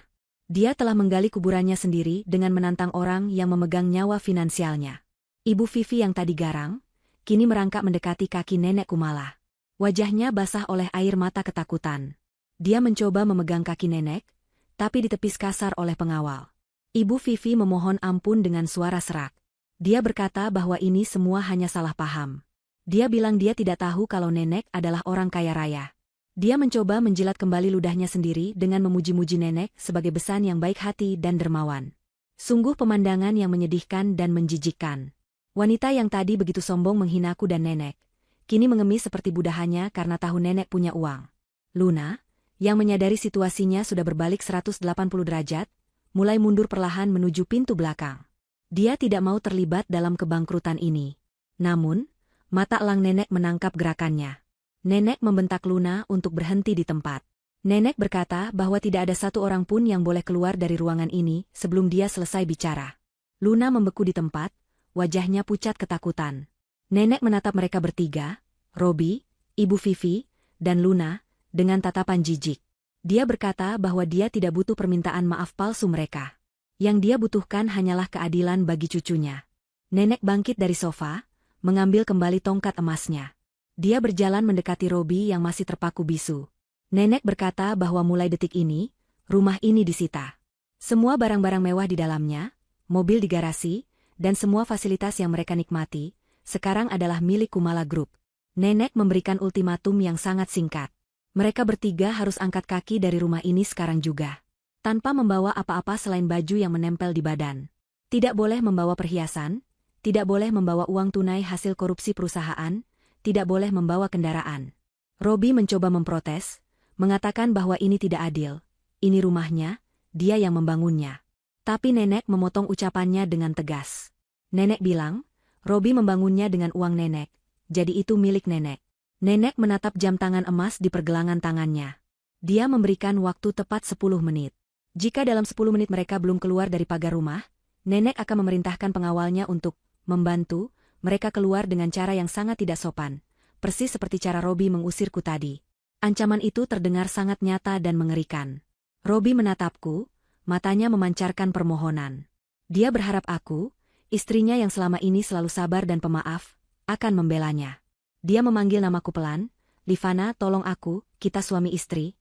Dia telah menggali kuburannya sendiri dengan menantang orang yang memegang nyawa finansialnya. Ibu Vivi yang tadi garang, kini merangkak mendekati kaki nenek Kumala. Wajahnya basah oleh air mata ketakutan. Dia mencoba memegang kaki nenek, tapi ditepis kasar oleh pengawal. Ibu Vivi memohon ampun dengan suara serak. Dia berkata bahwa ini semua hanya salah paham. Dia bilang dia tidak tahu kalau nenek adalah orang kaya raya. Dia mencoba menjilat kembali ludahnya sendiri dengan memuji-muji nenek sebagai besan yang baik hati dan dermawan. Sungguh pemandangan yang menyedihkan dan menjijikkan. Wanita yang tadi begitu sombong menghinaku dan nenek, kini mengemis seperti budahannya karena tahu nenek punya uang. Luna, yang menyadari situasinya sudah berbalik 180 derajat, mulai mundur perlahan menuju pintu belakang. Dia tidak mau terlibat dalam kebangkrutan ini. Namun, mata elang nenek menangkap gerakannya. Nenek membentak Luna untuk berhenti di tempat. Nenek berkata bahwa tidak ada satu orang pun yang boleh keluar dari ruangan ini sebelum dia selesai bicara. Luna membeku di tempat, wajahnya pucat ketakutan. Nenek menatap mereka bertiga, Robi, Ibu Vivi, dan Luna, dengan tatapan jijik. Dia berkata bahwa dia tidak butuh permintaan maaf palsu mereka. Yang dia butuhkan hanyalah keadilan bagi cucunya. Nenek bangkit dari sofa, mengambil kembali tongkat emasnya. Dia berjalan mendekati Robi yang masih terpaku bisu. Nenek berkata bahwa mulai detik ini, rumah ini disita. Semua barang-barang mewah di dalamnya, mobil di garasi, dan semua fasilitas yang mereka nikmati, sekarang adalah milik Kumala Group. Nenek memberikan ultimatum yang sangat singkat. Mereka bertiga harus angkat kaki dari rumah ini sekarang juga. Tanpa membawa apa-apa selain baju yang menempel di badan. Tidak boleh membawa perhiasan, tidak boleh membawa uang tunai hasil korupsi perusahaan, tidak boleh membawa kendaraan. Robi mencoba memprotes, mengatakan bahwa ini tidak adil. Ini rumahnya, dia yang membangunnya. Tapi nenek memotong ucapannya dengan tegas. Nenek bilang, Robi membangunnya dengan uang nenek, jadi itu milik nenek. Nenek menatap jam tangan emas di pergelangan tangannya. Dia memberikan waktu tepat 10 menit. Jika dalam 10 menit mereka belum keluar dari pagar rumah, nenek akan memerintahkan pengawalnya untuk membantu mereka keluar dengan cara yang sangat tidak sopan, persis seperti cara Robi mengusirku tadi. Ancaman itu terdengar sangat nyata dan mengerikan. Robi menatapku, matanya memancarkan permohonan. Dia berharap aku, istrinya yang selama ini selalu sabar dan pemaaf, akan membelanya. Dia memanggil namaku pelan, Livana, tolong aku, kita suami istri.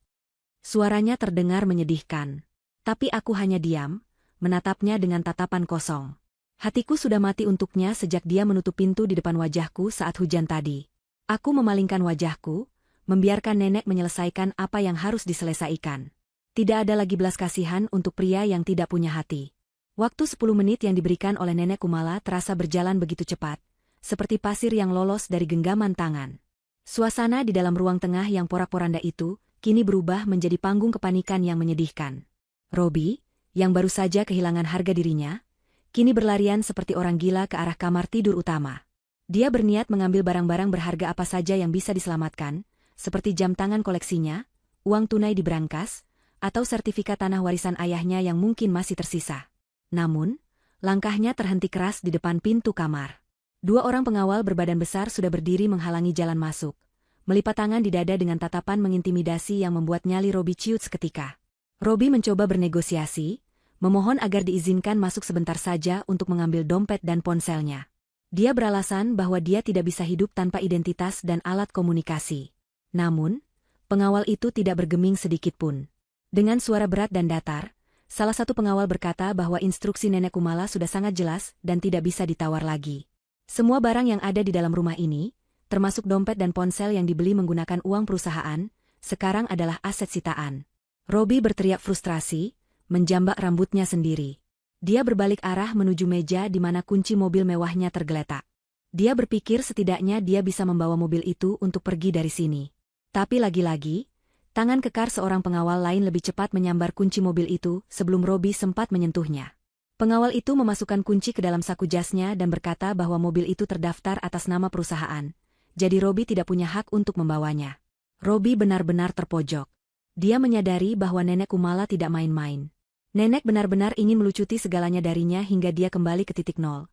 Suaranya terdengar menyedihkan. Tapi aku hanya diam, menatapnya dengan tatapan kosong. Hatiku sudah mati untuknya sejak dia menutup pintu di depan wajahku saat hujan tadi. Aku memalingkan wajahku, membiarkan nenek menyelesaikan apa yang harus diselesaikan. Tidak ada lagi belas kasihan untuk pria yang tidak punya hati. Waktu 10 menit yang diberikan oleh nenek Kumala terasa berjalan begitu cepat, seperti pasir yang lolos dari genggaman tangan. Suasana di dalam ruang tengah yang porak-poranda itu, kini berubah menjadi panggung kepanikan yang menyedihkan. Robi, yang baru saja kehilangan harga dirinya, kini berlarian seperti orang gila ke arah kamar tidur utama. Dia berniat mengambil barang-barang berharga apa saja yang bisa diselamatkan, seperti jam tangan koleksinya, uang tunai di brankas, atau sertifikat tanah warisan ayahnya yang mungkin masih tersisa. Namun, langkahnya terhenti keras di depan pintu kamar. 2 orang pengawal berbadan besar sudah berdiri menghalangi jalan masuk, melipat tangan di dada dengan tatapan mengintimidasi yang membuat nyali Robi ciut seketika. Robi mencoba bernegosiasi, memohon agar diizinkan masuk sebentar saja untuk mengambil dompet dan ponselnya. Dia beralasan bahwa dia tidak bisa hidup tanpa identitas dan alat komunikasi. Namun, pengawal itu tidak bergeming sedikitpun. Dengan suara berat dan datar, salah satu pengawal berkata bahwa instruksi nenek Kumala sudah sangat jelas dan tidak bisa ditawar lagi. Semua barang yang ada di dalam rumah ini, termasuk dompet dan ponsel yang dibeli menggunakan uang perusahaan, sekarang adalah aset sitaan. Robi berteriak frustrasi, menjambak rambutnya sendiri. Dia berbalik arah menuju meja di mana kunci mobil mewahnya tergeletak. Dia berpikir setidaknya dia bisa membawa mobil itu untuk pergi dari sini. Tapi lagi-lagi, tangan kekar seorang pengawal lain lebih cepat menyambar kunci mobil itu sebelum Robi sempat menyentuhnya. Pengawal itu memasukkan kunci ke dalam saku jasnya dan berkata bahwa mobil itu terdaftar atas nama perusahaan, jadi Robi tidak punya hak untuk membawanya. Robi benar-benar terpojok. Dia menyadari bahwa Nenek Kumala tidak main-main. Nenek benar-benar ingin melucuti segalanya darinya hingga dia kembali ke titik nol.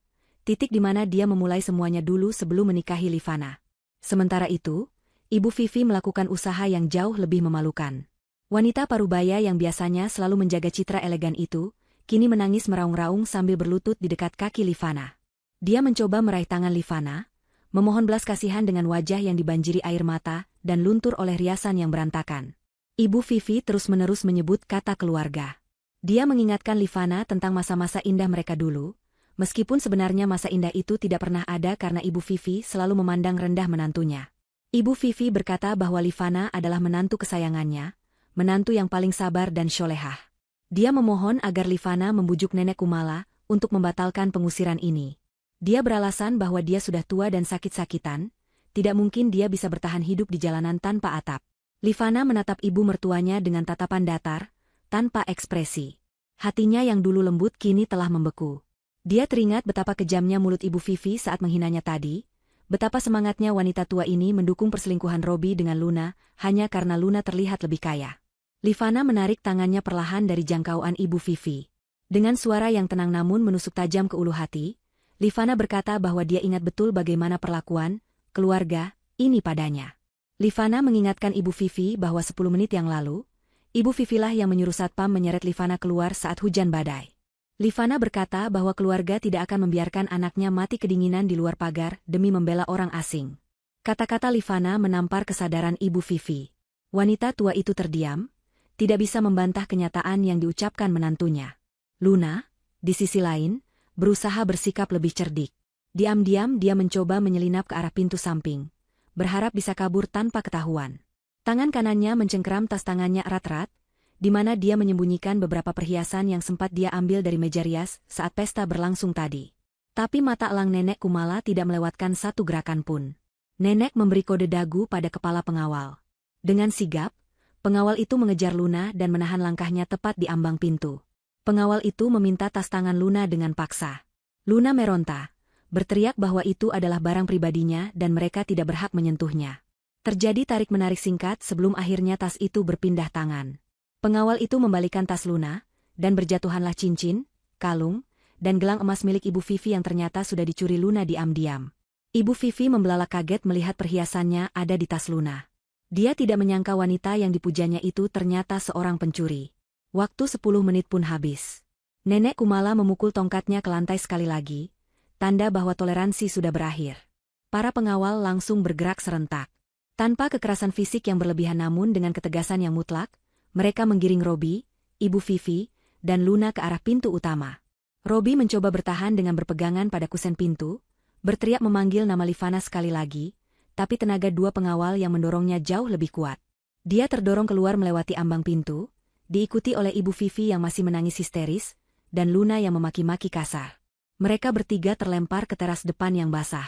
Titik di mana dia memulai semuanya dulu sebelum menikahi Livana. Sementara itu, Ibu Vivi melakukan usaha yang jauh lebih memalukan. Wanita parubaya yang biasanya selalu menjaga citra elegan itu, kini menangis meraung-raung sambil berlutut di dekat kaki Livana. Dia mencoba meraih tangan Livana, memohon belas kasihan dengan wajah yang dibanjiri air mata dan luntur oleh riasan yang berantakan. Ibu Vivi terus-menerus menyebut kata keluarga. Dia mengingatkan Livana tentang masa-masa indah mereka dulu, meskipun sebenarnya masa indah itu tidak pernah ada karena Ibu Vivi selalu memandang rendah menantunya. Ibu Vivi berkata bahwa Livana adalah menantu kesayangannya, menantu yang paling sabar dan syolehah. Dia memohon agar Livana membujuk Nenek Kumala untuk membatalkan pengusiran ini. Dia beralasan bahwa dia sudah tua dan sakit-sakitan, tidak mungkin dia bisa bertahan hidup di jalanan tanpa atap. Livana menatap ibu mertuanya dengan tatapan datar, tanpa ekspresi. Hatinya yang dulu lembut kini telah membeku. Dia teringat betapa kejamnya mulut Ibu Vivi saat menghinanya tadi, betapa semangatnya wanita tua ini mendukung perselingkuhan Robi dengan Luna, hanya karena Luna terlihat lebih kaya. Livana menarik tangannya perlahan dari jangkauan Ibu Vivi. Dengan suara yang tenang namun menusuk tajam ke ulu hati, Livana berkata bahwa dia ingat betul bagaimana perlakuan keluarga ini padanya. Livana mengingatkan Ibu Vivi bahwa 10 menit yang lalu, Ibu Vivi lah yang menyuruh satpam menyeret Livana keluar saat hujan badai. Livana berkata bahwa keluarga tidak akan membiarkan anaknya mati kedinginan di luar pagar demi membela orang asing. Kata-kata Livana menampar kesadaran Ibu Vivi. Wanita tua itu terdiam, tidak bisa membantah kenyataan yang diucapkan menantunya. Luna, di sisi lain, berusaha bersikap lebih cerdik. Diam-diam dia mencoba menyelinap ke arah pintu samping, berharap bisa kabur tanpa ketahuan. Tangan kanannya mencengkeram tas tangannya erat-erat, di mana dia menyembunyikan beberapa perhiasan yang sempat dia ambil dari meja rias saat pesta berlangsung tadi. Tapi mata elang Nenek Kumala tidak melewatkan satu gerakan pun. Nenek memberi kode dagu pada kepala pengawal. Dengan sigap, pengawal itu mengejar Luna dan menahan langkahnya tepat di ambang pintu. Pengawal itu meminta tas tangan Luna dengan paksa. Luna meronta, berteriak bahwa itu adalah barang pribadinya dan mereka tidak berhak menyentuhnya. Terjadi tarik-menarik singkat sebelum akhirnya tas itu berpindah tangan. Pengawal itu membalikan tas Luna, dan berjatuhanlah cincin, kalung, dan gelang emas milik Ibu Vivi yang ternyata sudah dicuri Luna diam-diam. Ibu Vivi membelalak kaget melihat perhiasannya ada di tas Luna. Dia tidak menyangka wanita yang dipujanya itu ternyata seorang pencuri. Waktu 10 menit pun habis. Nenek Kumala memukul tongkatnya ke lantai sekali lagi, tanda bahwa toleransi sudah berakhir. Para pengawal langsung bergerak serentak. Tanpa kekerasan fisik yang berlebihan namun dengan ketegasan yang mutlak, mereka menggiring Robi, Ibu Vivi, dan Luna ke arah pintu utama. Robi mencoba bertahan dengan berpegangan pada kusen pintu, berteriak memanggil nama Livana sekali lagi, tapi tenaga dua pengawal yang mendorongnya jauh lebih kuat. Dia terdorong keluar melewati ambang pintu, diikuti oleh Ibu Vivi yang masih menangis histeris, dan Luna yang memaki-maki kasar. Mereka bertiga terlempar ke teras depan yang basah.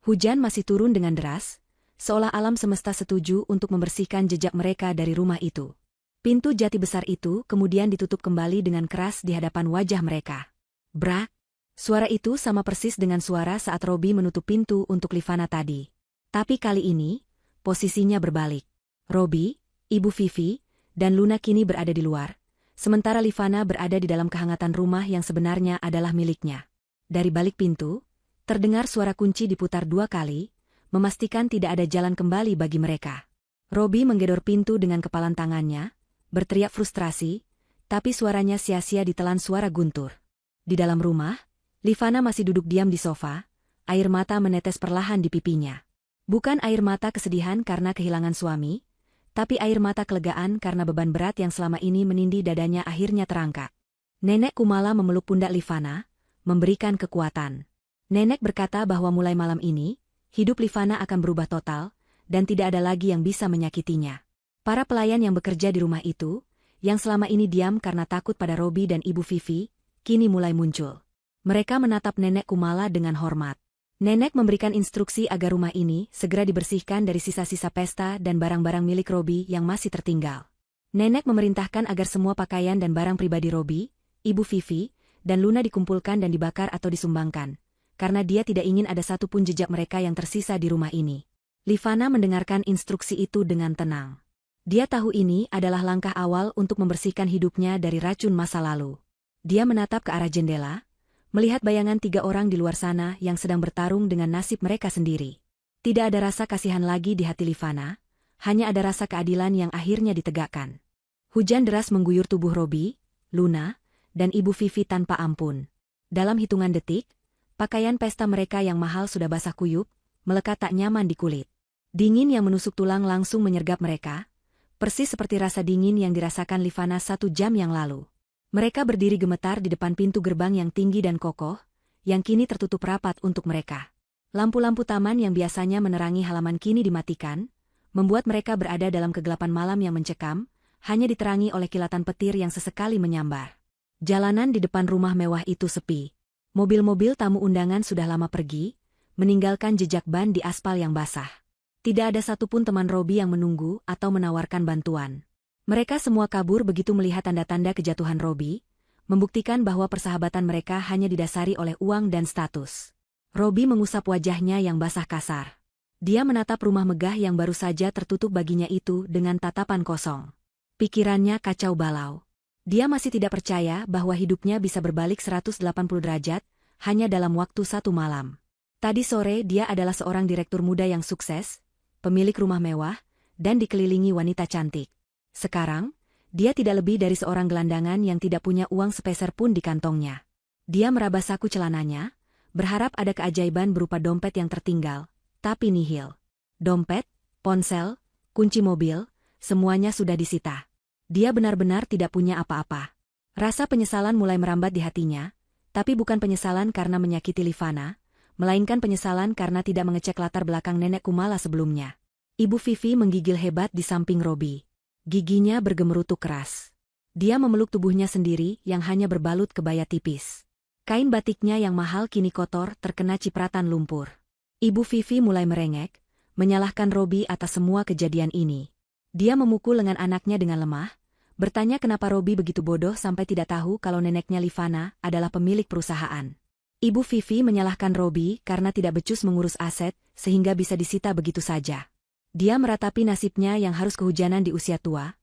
Hujan masih turun dengan deras, seolah alam semesta setuju untuk membersihkan jejak mereka dari rumah itu. Pintu jati besar itu kemudian ditutup kembali dengan keras di hadapan wajah mereka. Brak! Suara itu sama persis dengan suara saat Robi menutup pintu untuk Livana tadi. Tapi kali ini, posisinya berbalik. Robi, Ibu Vivi, dan Luna kini berada di luar, sementara Livana berada di dalam kehangatan rumah yang sebenarnya adalah miliknya. Dari balik pintu, terdengar suara kunci diputar 2 kali, memastikan tidak ada jalan kembali bagi mereka. Robi menggedor pintu dengan kepalan tangannya, berteriak frustrasi, tapi suaranya sia-sia ditelan suara guntur. Di dalam rumah, Livana masih duduk diam di sofa, air mata menetes perlahan di pipinya. Bukan air mata kesedihan karena kehilangan suami, tapi air mata kelegaan karena beban berat yang selama ini menindih dadanya akhirnya terangkat. Nenek Kumala memeluk pundak Livana, memberikan kekuatan. Nenek berkata bahwa mulai malam ini, hidup Livana akan berubah total, dan tidak ada lagi yang bisa menyakitinya. Para pelayan yang bekerja di rumah itu, yang selama ini diam karena takut pada Robi dan Ibu Vivi, kini mulai muncul. Mereka menatap Nenek Kumala dengan hormat. Nenek memberikan instruksi agar rumah ini segera dibersihkan dari sisa-sisa pesta dan barang-barang milik Robi yang masih tertinggal. Nenek memerintahkan agar semua pakaian dan barang pribadi Robi, Ibu Vivi, dan Luna dikumpulkan dan dibakar atau disumbangkan, karena dia tidak ingin ada satupun jejak mereka yang tersisa di rumah ini. Livana mendengarkan instruksi itu dengan tenang. Dia tahu ini adalah langkah awal untuk membersihkan hidupnya dari racun masa lalu. Dia menatap ke arah jendela, melihat bayangan 3 orang di luar sana yang sedang bertarung dengan nasib mereka sendiri. Tidak ada rasa kasihan lagi di hati Livana, hanya ada rasa keadilan yang akhirnya ditegakkan. Hujan deras mengguyur tubuh Robi, Luna, dan Ibu Vivi tanpa ampun. Dalam hitungan detik, pakaian pesta mereka yang mahal sudah basah kuyup, melekat tak nyaman di kulit. Dingin yang menusuk tulang langsung menyergap mereka, persis seperti rasa dingin yang dirasakan Livana 1 jam yang lalu. Mereka berdiri gemetar di depan pintu gerbang yang tinggi dan kokoh, yang kini tertutup rapat untuk mereka. Lampu-lampu taman yang biasanya menerangi halaman kini dimatikan, membuat mereka berada dalam kegelapan malam yang mencekam, hanya diterangi oleh kilatan petir yang sesekali menyambar. Jalanan di depan rumah mewah itu sepi. Mobil-mobil tamu undangan sudah lama pergi, meninggalkan jejak ban di aspal yang basah. Tidak ada satupun teman Robi yang menunggu atau menawarkan bantuan. Mereka semua kabur begitu melihat tanda-tanda kejatuhan Robi, membuktikan bahwa persahabatan mereka hanya didasari oleh uang dan status. Robi mengusap wajahnya yang basah kasar. Dia menatap rumah megah yang baru saja tertutup baginya itu dengan tatapan kosong. Pikirannya kacau balau. Dia masih tidak percaya bahwa hidupnya bisa berbalik 180 derajat, hanya dalam waktu 1 malam. Tadi sore dia adalah seorang direktur muda yang sukses, pemilik rumah mewah, dan dikelilingi wanita cantik. Sekarang, dia tidak lebih dari seorang gelandangan yang tidak punya uang sepeser pun di kantongnya. Dia meraba saku celananya, berharap ada keajaiban berupa dompet yang tertinggal, tapi nihil. Dompet, ponsel, kunci mobil, semuanya sudah disita. Dia benar-benar tidak punya apa-apa. Rasa penyesalan mulai merambat di hatinya, tapi bukan penyesalan karena menyakiti Livana, melainkan penyesalan karena tidak mengecek latar belakang Nenek Kumala sebelumnya. Ibu Vivi menggigil hebat di samping Robi. Giginya bergemerutu keras. Dia memeluk tubuhnya sendiri yang hanya berbalut kebaya tipis. Kain batiknya yang mahal kini kotor terkena cipratan lumpur. Ibu Vivi mulai merengek, menyalahkan Robi atas semua kejadian ini. Dia memukul lengan anaknya dengan lemah, bertanya kenapa Robi begitu bodoh sampai tidak tahu kalau neneknya Livana adalah pemilik perusahaan. Ibu Vivi menyalahkan Robi karena tidak becus mengurus aset, sehingga bisa disita begitu saja. Dia meratapi nasibnya yang harus kehujanan di usia tua,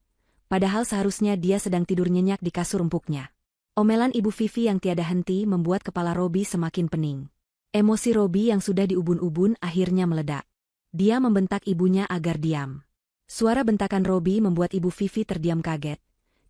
padahal seharusnya dia sedang tidur nyenyak di kasur empuknya. Omelan Ibu Vivi yang tiada henti membuat kepala Robi semakin pening. Emosi Robi yang sudah diubun-ubun akhirnya meledak. Dia membentak ibunya agar diam. Suara bentakan Robi membuat Ibu Vivi terdiam kaget,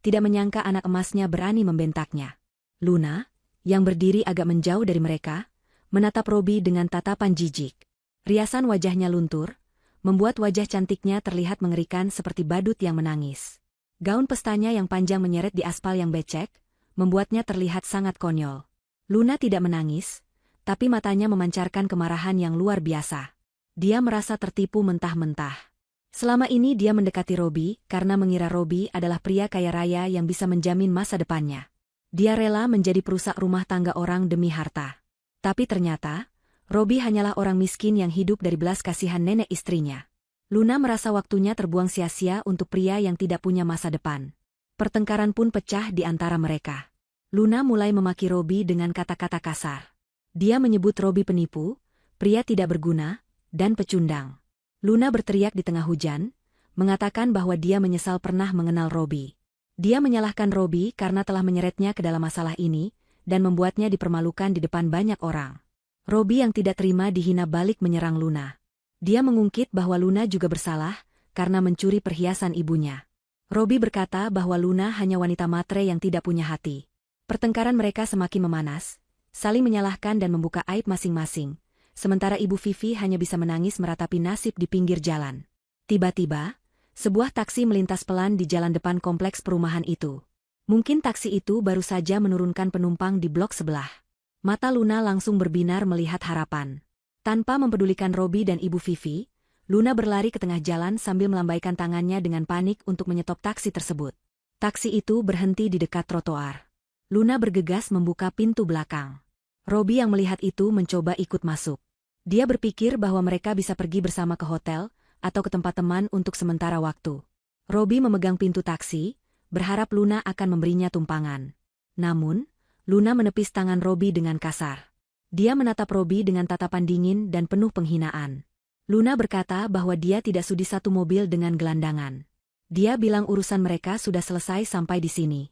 tidak menyangka anak emasnya berani membentaknya. Luna, yang berdiri agak menjauh dari mereka, menatap Robi dengan tatapan jijik. Riasan wajahnya luntur, membuat wajah cantiknya terlihat mengerikan seperti badut yang menangis. Gaun pestanya yang panjang menyeret di aspal yang becek, membuatnya terlihat sangat konyol. Luna tidak menangis, tapi matanya memancarkan kemarahan yang luar biasa. Dia merasa tertipu mentah-mentah. Selama ini dia mendekati Robi karena mengira Robi adalah pria kaya raya yang bisa menjamin masa depannya. Dia rela menjadi perusak rumah tangga orang demi harta. Tapi ternyata, Robi hanyalah orang miskin yang hidup dari belas kasihan nenek istrinya. Luna merasa waktunya terbuang sia-sia untuk pria yang tidak punya masa depan. Pertengkaran pun pecah di antara mereka. Luna mulai memaki Robi dengan kata-kata kasar. Dia menyebut Robi penipu, pria tidak berguna, dan pecundang. Luna berteriak di tengah hujan, mengatakan bahwa dia menyesal pernah mengenal Robi. Dia menyalahkan Robi karena telah menyeretnya ke dalam masalah ini, dan membuatnya dipermalukan di depan banyak orang. Robi yang tidak terima dihina balik menyerang Luna. Dia mengungkit bahwa Luna juga bersalah, karena mencuri perhiasan ibunya. Robi berkata bahwa Luna hanya wanita matre yang tidak punya hati. Pertengkaran mereka semakin memanas, saling menyalahkan dan membuka aib masing-masing, sementara Ibu Vivi hanya bisa menangis meratapi nasib di pinggir jalan. Tiba-tiba, sebuah taksi melintas pelan di jalan depan kompleks perumahan itu. Mungkin taksi itu baru saja menurunkan penumpang di blok sebelah. Mata Luna langsung berbinar melihat harapan. Tanpa mempedulikan Robi dan Ibu Vivi, Luna berlari ke tengah jalan sambil melambaikan tangannya dengan panik untuk menyetop taksi tersebut. Taksi itu berhenti di dekat trotoar. Luna bergegas membuka pintu belakang. Robi yang melihat itu mencoba ikut masuk. Dia berpikir bahwa mereka bisa pergi bersama ke hotel atau ke tempat teman untuk sementara waktu. Robi memegang pintu taksi, berharap Luna akan memberinya tumpangan. Namun, Luna menepis tangan Robi dengan kasar. Dia menatap Robi dengan tatapan dingin dan penuh penghinaan. Luna berkata bahwa dia tidak sudi satu mobil dengan gelandangan. Dia bilang urusan mereka sudah selesai sampai di sini.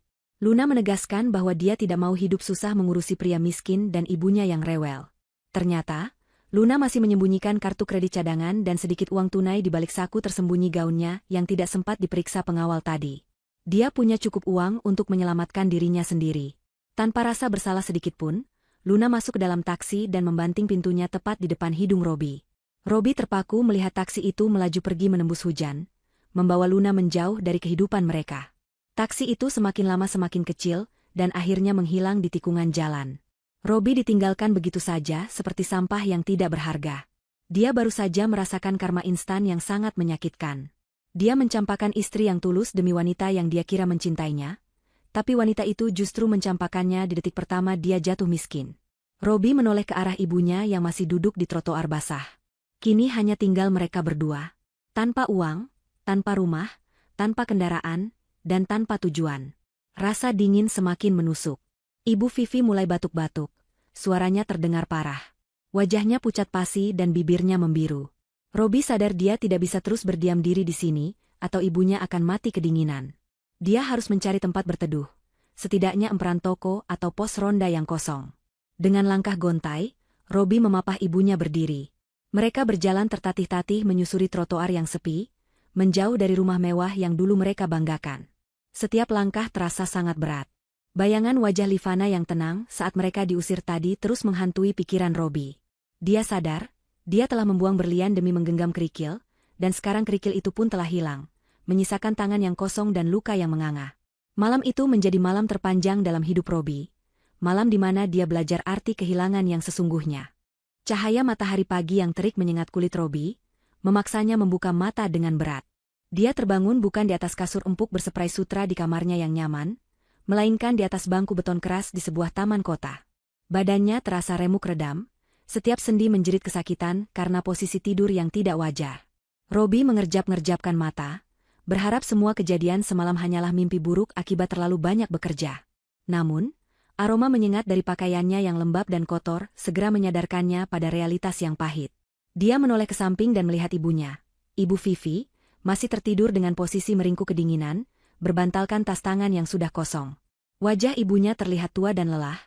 Luna menegaskan bahwa dia tidak mau hidup susah mengurusi pria miskin dan ibunya yang rewel. Ternyata, Luna masih menyembunyikan kartu kredit cadangan dan sedikit uang tunai di balik saku tersembunyi gaunnya yang tidak sempat diperiksa pengawal tadi. Dia punya cukup uang untuk menyelamatkan dirinya sendiri. Tanpa rasa bersalah sedikitpun, Luna masuk ke dalam taksi dan membanting pintunya tepat di depan hidung Robi. Robi terpaku melihat taksi itu melaju pergi menembus hujan, membawa Luna menjauh dari kehidupan mereka. Taksi itu semakin lama semakin kecil, dan akhirnya menghilang di tikungan jalan. Robi ditinggalkan begitu saja seperti sampah yang tidak berharga. Dia baru saja merasakan karma instan yang sangat menyakitkan. Dia mencampakkan istri yang tulus demi wanita yang dia kira mencintainya, tapi wanita itu justru mencampakannya di detik pertama dia jatuh miskin. Robi menoleh ke arah ibunya yang masih duduk di trotoar basah. Kini hanya tinggal mereka berdua. Tanpa uang, tanpa rumah, tanpa kendaraan, dan tanpa tujuan. Rasa dingin semakin menusuk. Ibu Vivi mulai batuk-batuk. Suaranya terdengar parah. Wajahnya pucat pasi dan bibirnya membiru. Robi sadar dia tidak bisa terus berdiam diri di sini, atau ibunya akan mati kedinginan. Dia harus mencari tempat berteduh. Setidaknya emperan toko atau pos ronda yang kosong. Dengan langkah gontai, Robi memapah ibunya berdiri. Mereka berjalan tertatih-tatih menyusuri trotoar yang sepi, menjauh dari rumah mewah yang dulu mereka banggakan. Setiap langkah terasa sangat berat. Bayangan wajah Livana yang tenang saat mereka diusir tadi terus menghantui pikiran Robi. Dia sadar, dia telah membuang berlian demi menggenggam kerikil, dan sekarang kerikil itu pun telah hilang, menyisakan tangan yang kosong dan luka yang menganga. Malam itu menjadi malam terpanjang dalam hidup Robi, malam di mana dia belajar arti kehilangan yang sesungguhnya. Cahaya matahari pagi yang terik menyengat kulit Robi, memaksanya membuka mata dengan berat. Dia terbangun bukan di atas kasur empuk berseprai sutra di kamarnya yang nyaman, melainkan di atas bangku beton keras di sebuah taman kota. Badannya terasa remuk redam, setiap sendi menjerit kesakitan karena posisi tidur yang tidak wajar. Robi mengerjap-ngerjapkan mata, berharap semua kejadian semalam hanyalah mimpi buruk akibat terlalu banyak bekerja. Namun, aroma menyengat dari pakaiannya yang lembab dan kotor segera menyadarkannya pada realitas yang pahit. Dia menoleh ke samping dan melihat ibunya, Ibu Vivi, masih tertidur dengan posisi meringkuk kedinginan, berbantalkan tas tangan yang sudah kosong. Wajah ibunya terlihat tua dan lelah,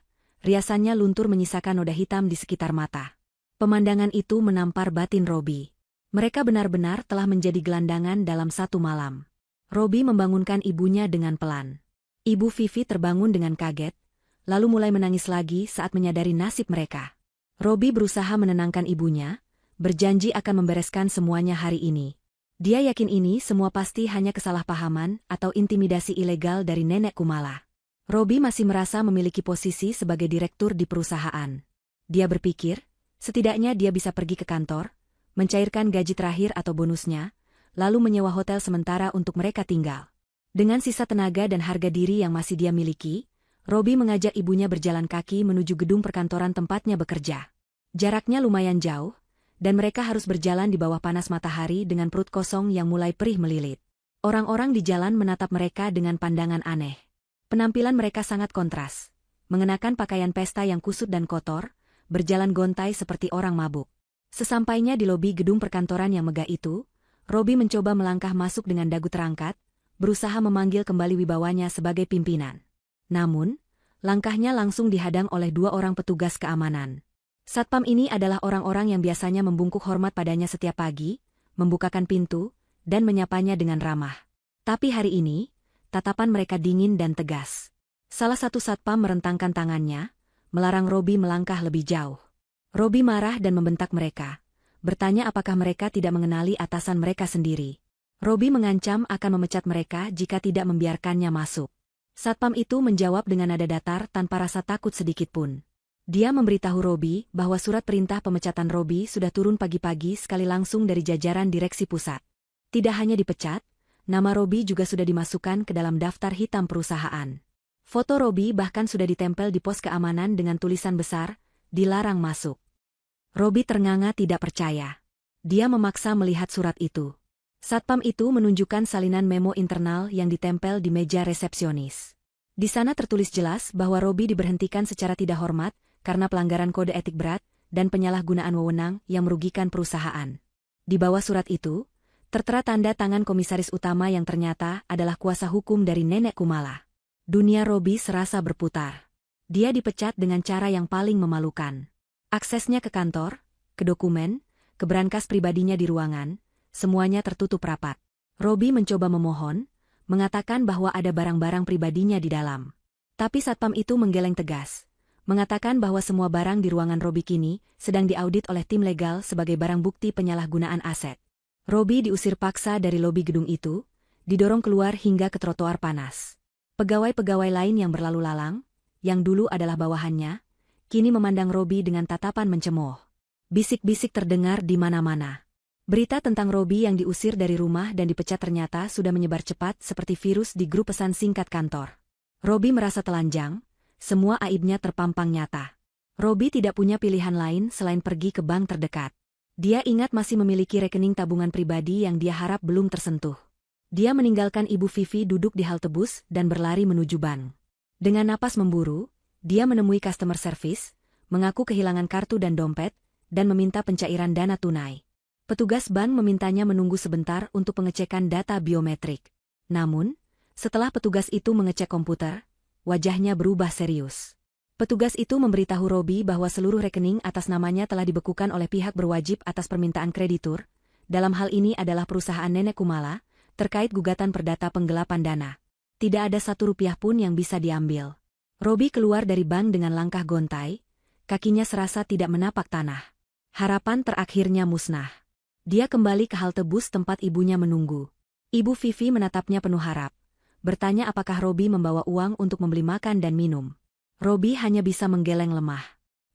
riasannya luntur menyisakan noda hitam di sekitar mata. Pemandangan itu menampar batin Robi. Mereka benar-benar telah menjadi gelandangan dalam satu malam. Robi membangunkan ibunya dengan pelan. Ibu Vivi terbangun dengan kaget, lalu mulai menangis lagi saat menyadari nasib mereka. Robi berusaha menenangkan ibunya, berjanji akan membereskan semuanya hari ini. Dia yakin ini semua pasti hanya kesalahpahaman atau intimidasi ilegal dari nenek Kumala. Robi masih merasa memiliki posisi sebagai direktur di perusahaan. Dia berpikir, setidaknya dia bisa pergi ke kantor, mencairkan gaji terakhir atau bonusnya, lalu menyewa hotel sementara untuk mereka tinggal. Dengan sisa tenaga dan harga diri yang masih dia miliki, Robi mengajak ibunya berjalan kaki menuju gedung perkantoran tempatnya bekerja. Jaraknya lumayan jauh, dan mereka harus berjalan di bawah panas matahari dengan perut kosong yang mulai perih melilit. Orang-orang di jalan menatap mereka dengan pandangan aneh. Penampilan mereka sangat kontras, mengenakan pakaian pesta yang kusut dan kotor, berjalan gontai seperti orang mabuk. Sesampainya di lobi gedung perkantoran yang megah itu, Robi mencoba melangkah masuk dengan dagu terangkat, berusaha memanggil kembali wibawanya sebagai pimpinan. Namun, langkahnya langsung dihadang oleh dua orang petugas keamanan. Satpam ini adalah orang-orang yang biasanya membungkuk hormat padanya setiap pagi, membukakan pintu, dan menyapanya dengan ramah. Tapi hari ini, tatapan mereka dingin dan tegas. Salah satu satpam merentangkan tangannya, melarang Robi melangkah lebih jauh. Robi marah dan membentak mereka, bertanya apakah mereka tidak mengenali atasan mereka sendiri. Robi mengancam akan memecat mereka jika tidak membiarkannya masuk. Satpam itu menjawab dengan nada datar tanpa rasa takut sedikitpun. Dia memberitahu Robi bahwa surat perintah pemecatan Robi sudah turun pagi-pagi sekali langsung dari jajaran direksi pusat. Tidak hanya dipecat, nama Robi juga sudah dimasukkan ke dalam daftar hitam perusahaan. Foto Robi bahkan sudah ditempel di pos keamanan dengan tulisan besar, "Dilarang masuk." Robi ternganga tidak percaya. Dia memaksa melihat surat itu. Satpam itu menunjukkan salinan memo internal yang ditempel di meja resepsionis. Di sana tertulis jelas bahwa Robi diberhentikan secara tidak hormat karena pelanggaran kode etik berat dan penyalahgunaan wewenang yang merugikan perusahaan. Di bawah surat itu, tertera tanda tangan komisaris utama yang ternyata adalah kuasa hukum dari Nenek Kumala. Dunia Robi serasa berputar. Dia dipecat dengan cara yang paling memalukan. Aksesnya ke kantor, ke dokumen, ke berangkas pribadinya di ruangan, semuanya tertutup rapat. Robi mencoba memohon, mengatakan bahwa ada barang-barang pribadinya di dalam. Tapi satpam itu menggeleng tegas, mengatakan bahwa semua barang di ruangan Robi kini sedang diaudit oleh tim legal sebagai barang bukti penyalahgunaan aset. Robi diusir paksa dari lobi gedung itu, didorong keluar hingga ke trotoar panas. Pegawai-pegawai lain yang berlalu lalang, yang dulu adalah bawahannya, kini memandang Robi dengan tatapan mencemooh. Bisik-bisik terdengar di mana-mana. Berita tentang Robi yang diusir dari rumah dan dipecat ternyata sudah menyebar cepat seperti virus di grup pesan singkat kantor. Robi merasa telanjang. Semua aibnya terpampang nyata. Robi tidak punya pilihan lain selain pergi ke bank terdekat. Dia ingat masih memiliki rekening tabungan pribadi yang dia harap belum tersentuh. Dia meninggalkan Ibu Vivi duduk di halte bus dan berlari menuju bank. Dengan napas memburu, dia menemui customer service, mengaku kehilangan kartu dan dompet, dan meminta pencairan dana tunai. Petugas bank memintanya menunggu sebentar untuk pengecekan data biometrik. Namun, setelah petugas itu mengecek komputer, wajahnya berubah serius. Petugas itu memberitahu Robi bahwa seluruh rekening atas namanya telah dibekukan oleh pihak berwajib atas permintaan kreditur. Dalam hal ini adalah perusahaan Nenek Kumala, terkait gugatan perdata penggelapan dana. Tidak ada Rp1 pun yang bisa diambil. Robi keluar dari bank dengan langkah gontai, kakinya serasa tidak menapak tanah. Harapan terakhirnya musnah. Dia kembali ke halte bus tempat ibunya menunggu. Ibu Vivi menatapnya penuh harap. Bertanya apakah Robi membawa uang untuk membeli makan dan minum. Robi hanya bisa menggeleng lemah.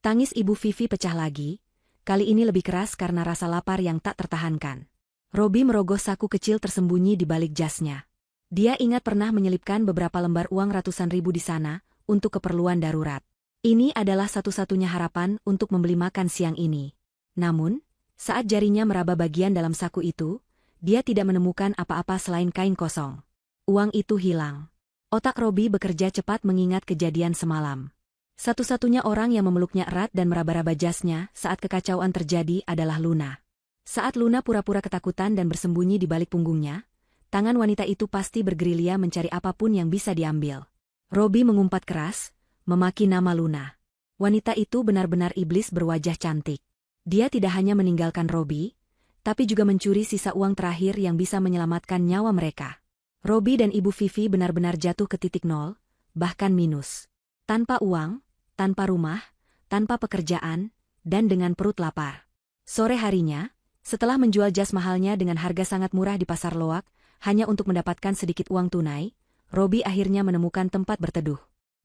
Tangis Ibu Vivi pecah lagi, kali ini lebih keras karena rasa lapar yang tak tertahankan. Robi merogoh saku kecil tersembunyi di balik jasnya. Dia ingat pernah menyelipkan beberapa lembar uang ratusan ribu di sana, untuk keperluan darurat. Ini adalah satu-satunya harapan untuk membeli makan siang ini. Namun, saat jarinya meraba bagian dalam saku itu, dia tidak menemukan apa-apa selain kain kosong. Uang itu hilang. Otak Robi bekerja cepat mengingat kejadian semalam. Satu-satunya orang yang memeluknya erat dan meraba-raba jasnya saat kekacauan terjadi adalah Luna. Saat Luna pura-pura ketakutan dan bersembunyi di balik punggungnya, tangan wanita itu pasti bergerilya mencari apapun yang bisa diambil. Robi mengumpat keras, memaki nama Luna. Wanita itu benar-benar iblis berwajah cantik. Dia tidak hanya meninggalkan Robi, tapi juga mencuri sisa uang terakhir yang bisa menyelamatkan nyawa mereka. Robi dan Ibu Vivi benar-benar jatuh ke titik nol, bahkan minus. Tanpa uang, tanpa rumah, tanpa pekerjaan, dan dengan perut lapar. Sore harinya, setelah menjual jas mahalnya dengan harga sangat murah di pasar loak, hanya untuk mendapatkan sedikit uang tunai, Robi akhirnya menemukan tempat berteduh.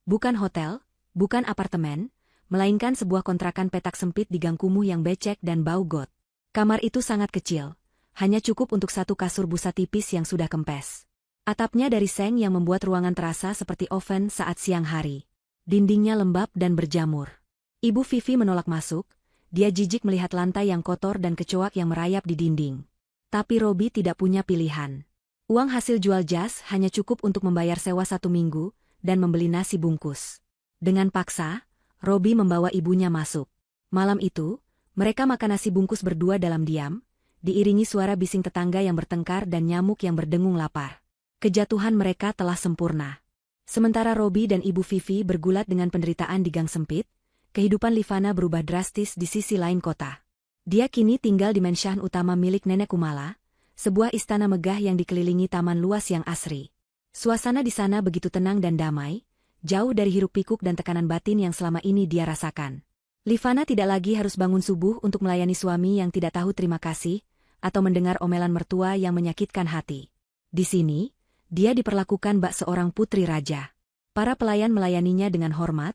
Bukan hotel, bukan apartemen, melainkan sebuah kontrakan petak sempit di gang kumuh yang becek dan bau got. Kamar itu sangat kecil, hanya cukup untuk satu kasur busa tipis yang sudah kempes. Atapnya dari seng yang membuat ruangan terasa seperti oven saat siang hari. Dindingnya lembab dan berjamur. Ibu Vivi menolak masuk, dia jijik melihat lantai yang kotor dan kecoak yang merayap di dinding. Tapi Robi tidak punya pilihan. Uang hasil jual jas hanya cukup untuk membayar sewa 1 minggu dan membeli nasi bungkus. Dengan paksa, Robi membawa ibunya masuk. Malam itu, mereka makan nasi bungkus berdua dalam diam, diiringi suara bising tetangga yang bertengkar dan nyamuk yang berdengung lapar. Kejatuhan mereka telah sempurna. Sementara Robi dan Ibu Vivi bergulat dengan penderitaan di gang sempit, kehidupan Livana berubah drastis di sisi lain kota. Dia kini tinggal di mansion utama milik Nenek Kumala, sebuah istana megah yang dikelilingi taman luas yang asri. Suasana di sana begitu tenang dan damai, jauh dari hiruk-pikuk dan tekanan batin yang selama ini dia rasakan. Livana tidak lagi harus bangun subuh untuk melayani suami yang tidak tahu terima kasih, atau mendengar omelan mertua yang menyakitkan hati. Di sini, dia diperlakukan bak seorang putri raja. Para pelayan melayaninya dengan hormat,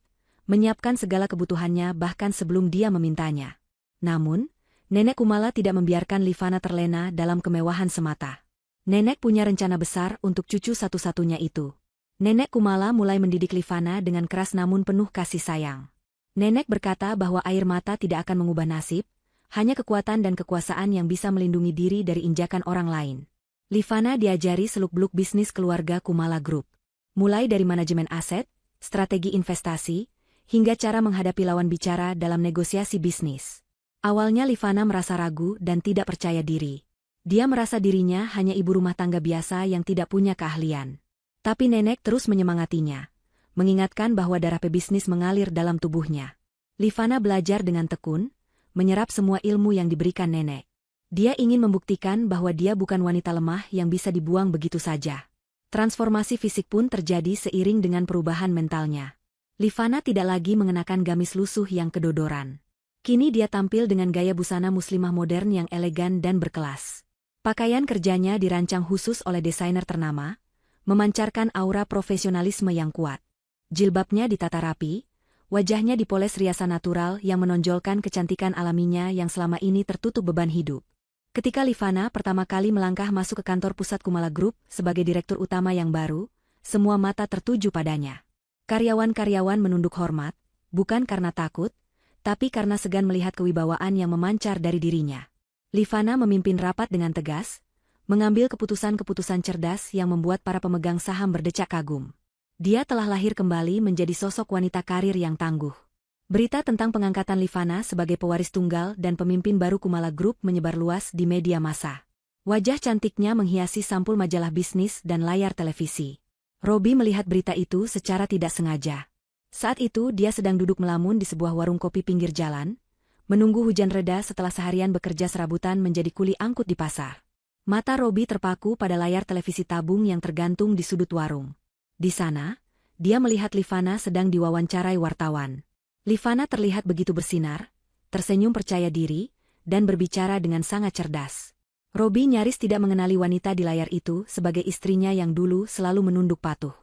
menyiapkan segala kebutuhannya bahkan sebelum dia memintanya. Namun, Nenek Kumala tidak membiarkan Livana terlena dalam kemewahan semata. Nenek punya rencana besar untuk cucu satu-satunya itu. Nenek Kumala mulai mendidik Livana dengan keras namun penuh kasih sayang. Nenek berkata bahwa air mata tidak akan mengubah nasib, hanya kekuatan dan kekuasaan yang bisa melindungi diri dari injakan orang lain. Livana diajari seluk-beluk bisnis keluarga Kumala Group. Mulai dari manajemen aset, strategi investasi, hingga cara menghadapi lawan bicara dalam negosiasi bisnis. Awalnya Livana merasa ragu dan tidak percaya diri. Dia merasa dirinya hanya ibu rumah tangga biasa yang tidak punya keahlian. Tapi nenek terus menyemangatinya, mengingatkan bahwa darah pebisnis mengalir dalam tubuhnya. Livana belajar dengan tekun, menyerap semua ilmu yang diberikan nenek. Dia ingin membuktikan bahwa dia bukan wanita lemah yang bisa dibuang begitu saja. Transformasi fisik pun terjadi seiring dengan perubahan mentalnya. Livana tidak lagi mengenakan gamis lusuh yang kedodoran. Kini dia tampil dengan gaya busana muslimah modern yang elegan dan berkelas. Pakaian kerjanya dirancang khusus oleh desainer ternama, memancarkan aura profesionalisme yang kuat. Jilbabnya ditata rapi, wajahnya dipoles riasan natural yang menonjolkan kecantikan alaminya yang selama ini tertutup beban hidup. Ketika Livana pertama kali melangkah masuk ke kantor pusat Kumala Group sebagai direktur utama yang baru, semua mata tertuju padanya. Karyawan-karyawan menunduk hormat, bukan karena takut, tapi karena segan melihat kewibawaan yang memancar dari dirinya. Livana memimpin rapat dengan tegas, mengambil keputusan-keputusan cerdas yang membuat para pemegang saham berdecak kagum. Dia telah lahir kembali menjadi sosok wanita karir yang tangguh. Berita tentang pengangkatan Livana sebagai pewaris tunggal dan pemimpin baru Kumala Group menyebar luas di media massa. Wajah cantiknya menghiasi sampul majalah bisnis dan layar televisi. Robi melihat berita itu secara tidak sengaja. Saat itu dia sedang duduk melamun di sebuah warung kopi pinggir jalan, menunggu hujan reda setelah seharian bekerja serabutan menjadi kuli angkut di pasar. Mata Robi terpaku pada layar televisi tabung yang tergantung di sudut warung. Di sana, dia melihat Livana sedang diwawancarai wartawan. Livana terlihat begitu bersinar, tersenyum percaya diri, dan berbicara dengan sangat cerdas. Robi nyaris tidak mengenali wanita di layar itu sebagai istrinya yang dulu selalu menunduk patuh.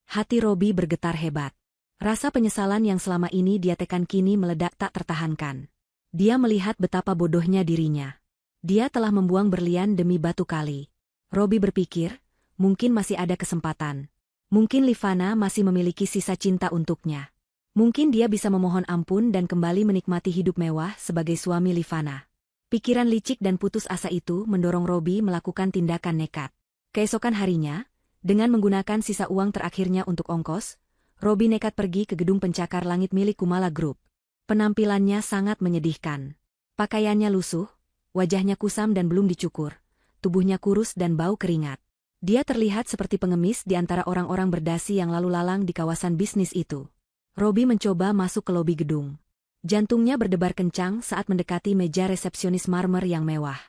Hati Robi bergetar hebat. Rasa penyesalan yang selama ini dia tekan kini meledak tak tertahankan. Dia melihat betapa bodohnya dirinya. Dia telah membuang berlian demi batu kali. Robi berpikir, mungkin masih ada kesempatan. Mungkin Livana masih memiliki sisa cinta untuknya. Mungkin dia bisa memohon ampun dan kembali menikmati hidup mewah sebagai suami Livana. Pikiran licik dan putus asa itu mendorong Robi melakukan tindakan nekat. Keesokan harinya, dengan menggunakan sisa uang terakhirnya untuk ongkos, Robi nekat pergi ke gedung pencakar langit milik Kumala Group. Penampilannya sangat menyedihkan. Pakaiannya lusuh, wajahnya kusam dan belum dicukur, tubuhnya kurus dan bau keringat. Dia terlihat seperti pengemis di antara orang-orang berdasi yang lalu lalang di kawasan bisnis itu. Robi mencoba masuk ke lobi gedung. Jantungnya berdebar kencang saat mendekati meja resepsionis marmer yang mewah.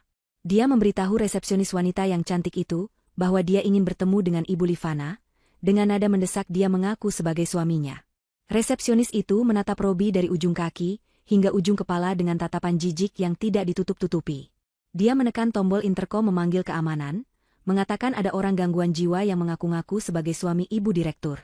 Dia memberitahu resepsionis wanita yang cantik itu bahwa dia ingin bertemu dengan Ibu Livana. Dengan nada mendesak dia mengaku sebagai suaminya. Resepsionis itu menatap Robi dari ujung kaki hingga ujung kepala dengan tatapan jijik yang tidak ditutup-tutupi. Dia menekan tombol interkom memanggil keamanan, mengatakan ada orang gangguan jiwa yang mengaku-ngaku sebagai suami ibu direktur.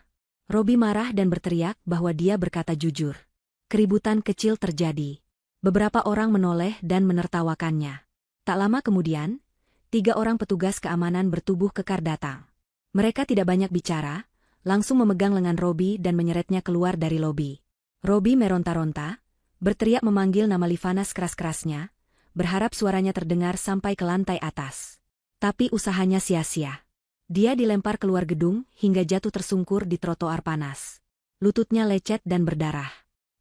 Robi marah dan berteriak bahwa dia berkata jujur. Keributan kecil terjadi. Beberapa orang menoleh dan menertawakannya. Tak lama kemudian, 3 orang petugas keamanan bertubuh kekar datang. Mereka tidak banyak bicara, langsung memegang lengan Robi dan menyeretnya keluar dari lobi. Robi meronta-ronta, berteriak memanggil nama Livana sekeras-kerasnya, berharap suaranya terdengar sampai ke lantai atas. Tapi usahanya sia-sia. Dia dilempar keluar gedung hingga jatuh tersungkur di trotoar panas. Lututnya lecet dan berdarah.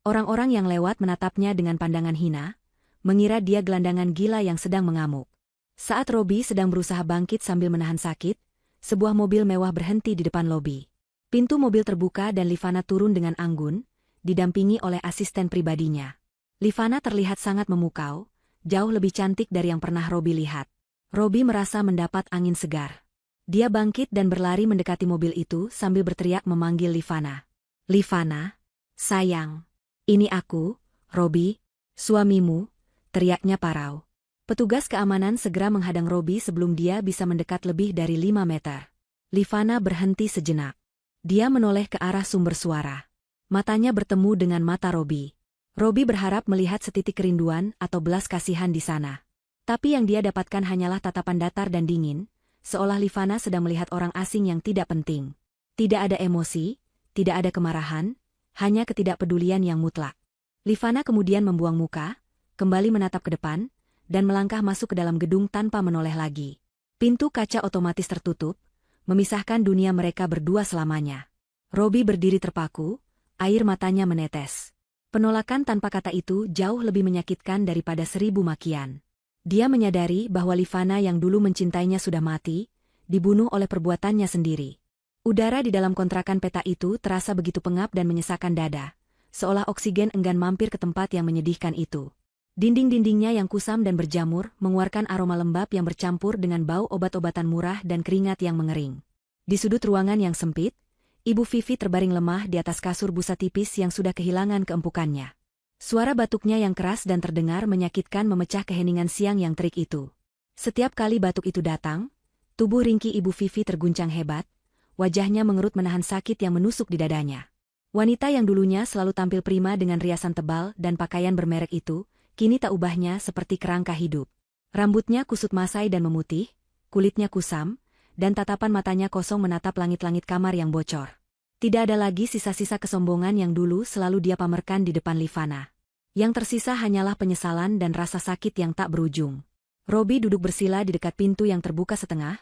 Orang-orang yang lewat menatapnya dengan pandangan hina, mengira dia gelandangan gila yang sedang mengamuk. Saat Robi sedang berusaha bangkit sambil menahan sakit, sebuah mobil mewah berhenti di depan lobi. Pintu mobil terbuka dan Livana turun dengan anggun, didampingi oleh asisten pribadinya. Livana terlihat sangat memukau, jauh lebih cantik dari yang pernah Robi lihat. Robi merasa mendapat angin segar. Dia bangkit dan berlari mendekati mobil itu sambil berteriak memanggil Livana. Livana, sayang. Ini aku, Robi, suamimu, teriaknya parau. Petugas keamanan segera menghadang Robi sebelum dia bisa mendekat lebih dari 5 meter. Livana berhenti sejenak. Dia menoleh ke arah sumber suara. Matanya bertemu dengan mata Robi. Robi berharap melihat setitik kerinduan atau belas kasihan di sana. Tapi yang dia dapatkan hanyalah tatapan datar dan dingin, seolah Livana sedang melihat orang asing yang tidak penting. Tidak ada emosi, tidak ada kemarahan, hanya ketidakpedulian yang mutlak. Livana kemudian membuang muka, kembali menatap ke depan, dan melangkah masuk ke dalam gedung tanpa menoleh lagi. Pintu kaca otomatis tertutup, memisahkan dunia mereka berdua selamanya. Robi berdiri terpaku, air matanya menetes. Penolakan tanpa kata itu jauh lebih menyakitkan daripada 1000 makian. Dia menyadari bahwa Livana yang dulu mencintainya sudah mati, dibunuh oleh perbuatannya sendiri. Udara di dalam kontrakan peta itu terasa begitu pengap dan menyesakkan dada, seolah oksigen enggan mampir ke tempat yang menyedihkan itu. Dinding-dindingnya yang kusam dan berjamur mengeluarkan aroma lembab yang bercampur dengan bau obat-obatan murah dan keringat yang mengering. Di sudut ruangan yang sempit, Ibu Vivi terbaring lemah di atas kasur busa tipis yang sudah kehilangan keempukannya. Suara batuknya yang keras dan terdengar menyakitkan memecah keheningan siang yang terik itu. Setiap kali batuk itu datang, tubuh ringkih Ibu Vivi terguncang hebat, wajahnya mengerut menahan sakit yang menusuk di dadanya. Wanita yang dulunya selalu tampil prima dengan riasan tebal dan pakaian bermerek itu, kini tak ubahnya seperti kerangka hidup. Rambutnya kusut masai dan memutih, kulitnya kusam, dan tatapan matanya kosong menatap langit-langit kamar yang bocor. Tidak ada lagi sisa-sisa kesombongan yang dulu selalu dia pamerkan di depan Livana. Yang tersisa hanyalah penyesalan dan rasa sakit yang tak berujung. Robi duduk bersila di dekat pintu yang terbuka setengah,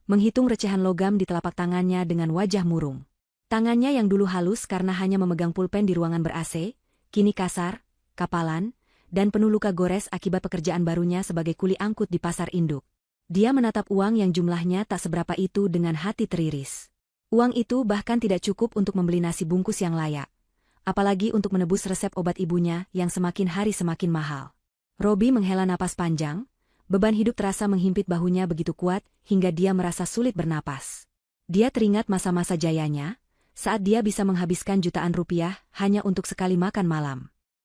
menghitung recehan logam di telapak tangannya dengan wajah murung. Tangannya yang dulu halus karena hanya memegang pulpen di ruangan ber-AC, kini kasar, kapalan, dan penuh luka gores akibat pekerjaan barunya sebagai kuli angkut di pasar induk. Dia menatap uang yang jumlahnya tak seberapa itu dengan hati teriris. Uang itu bahkan tidak cukup untuk membeli nasi bungkus yang layak, apalagi untuk menebus resep obat ibunya yang semakin hari semakin mahal. Robi menghela napas panjang, beban hidup terasa menghimpit bahunya begitu kuat hingga dia merasa sulit bernapas. Dia teringat masa-masa jayanya, saat dia bisa menghabiskan jutaan rupiah hanya untuk sekali makan malam.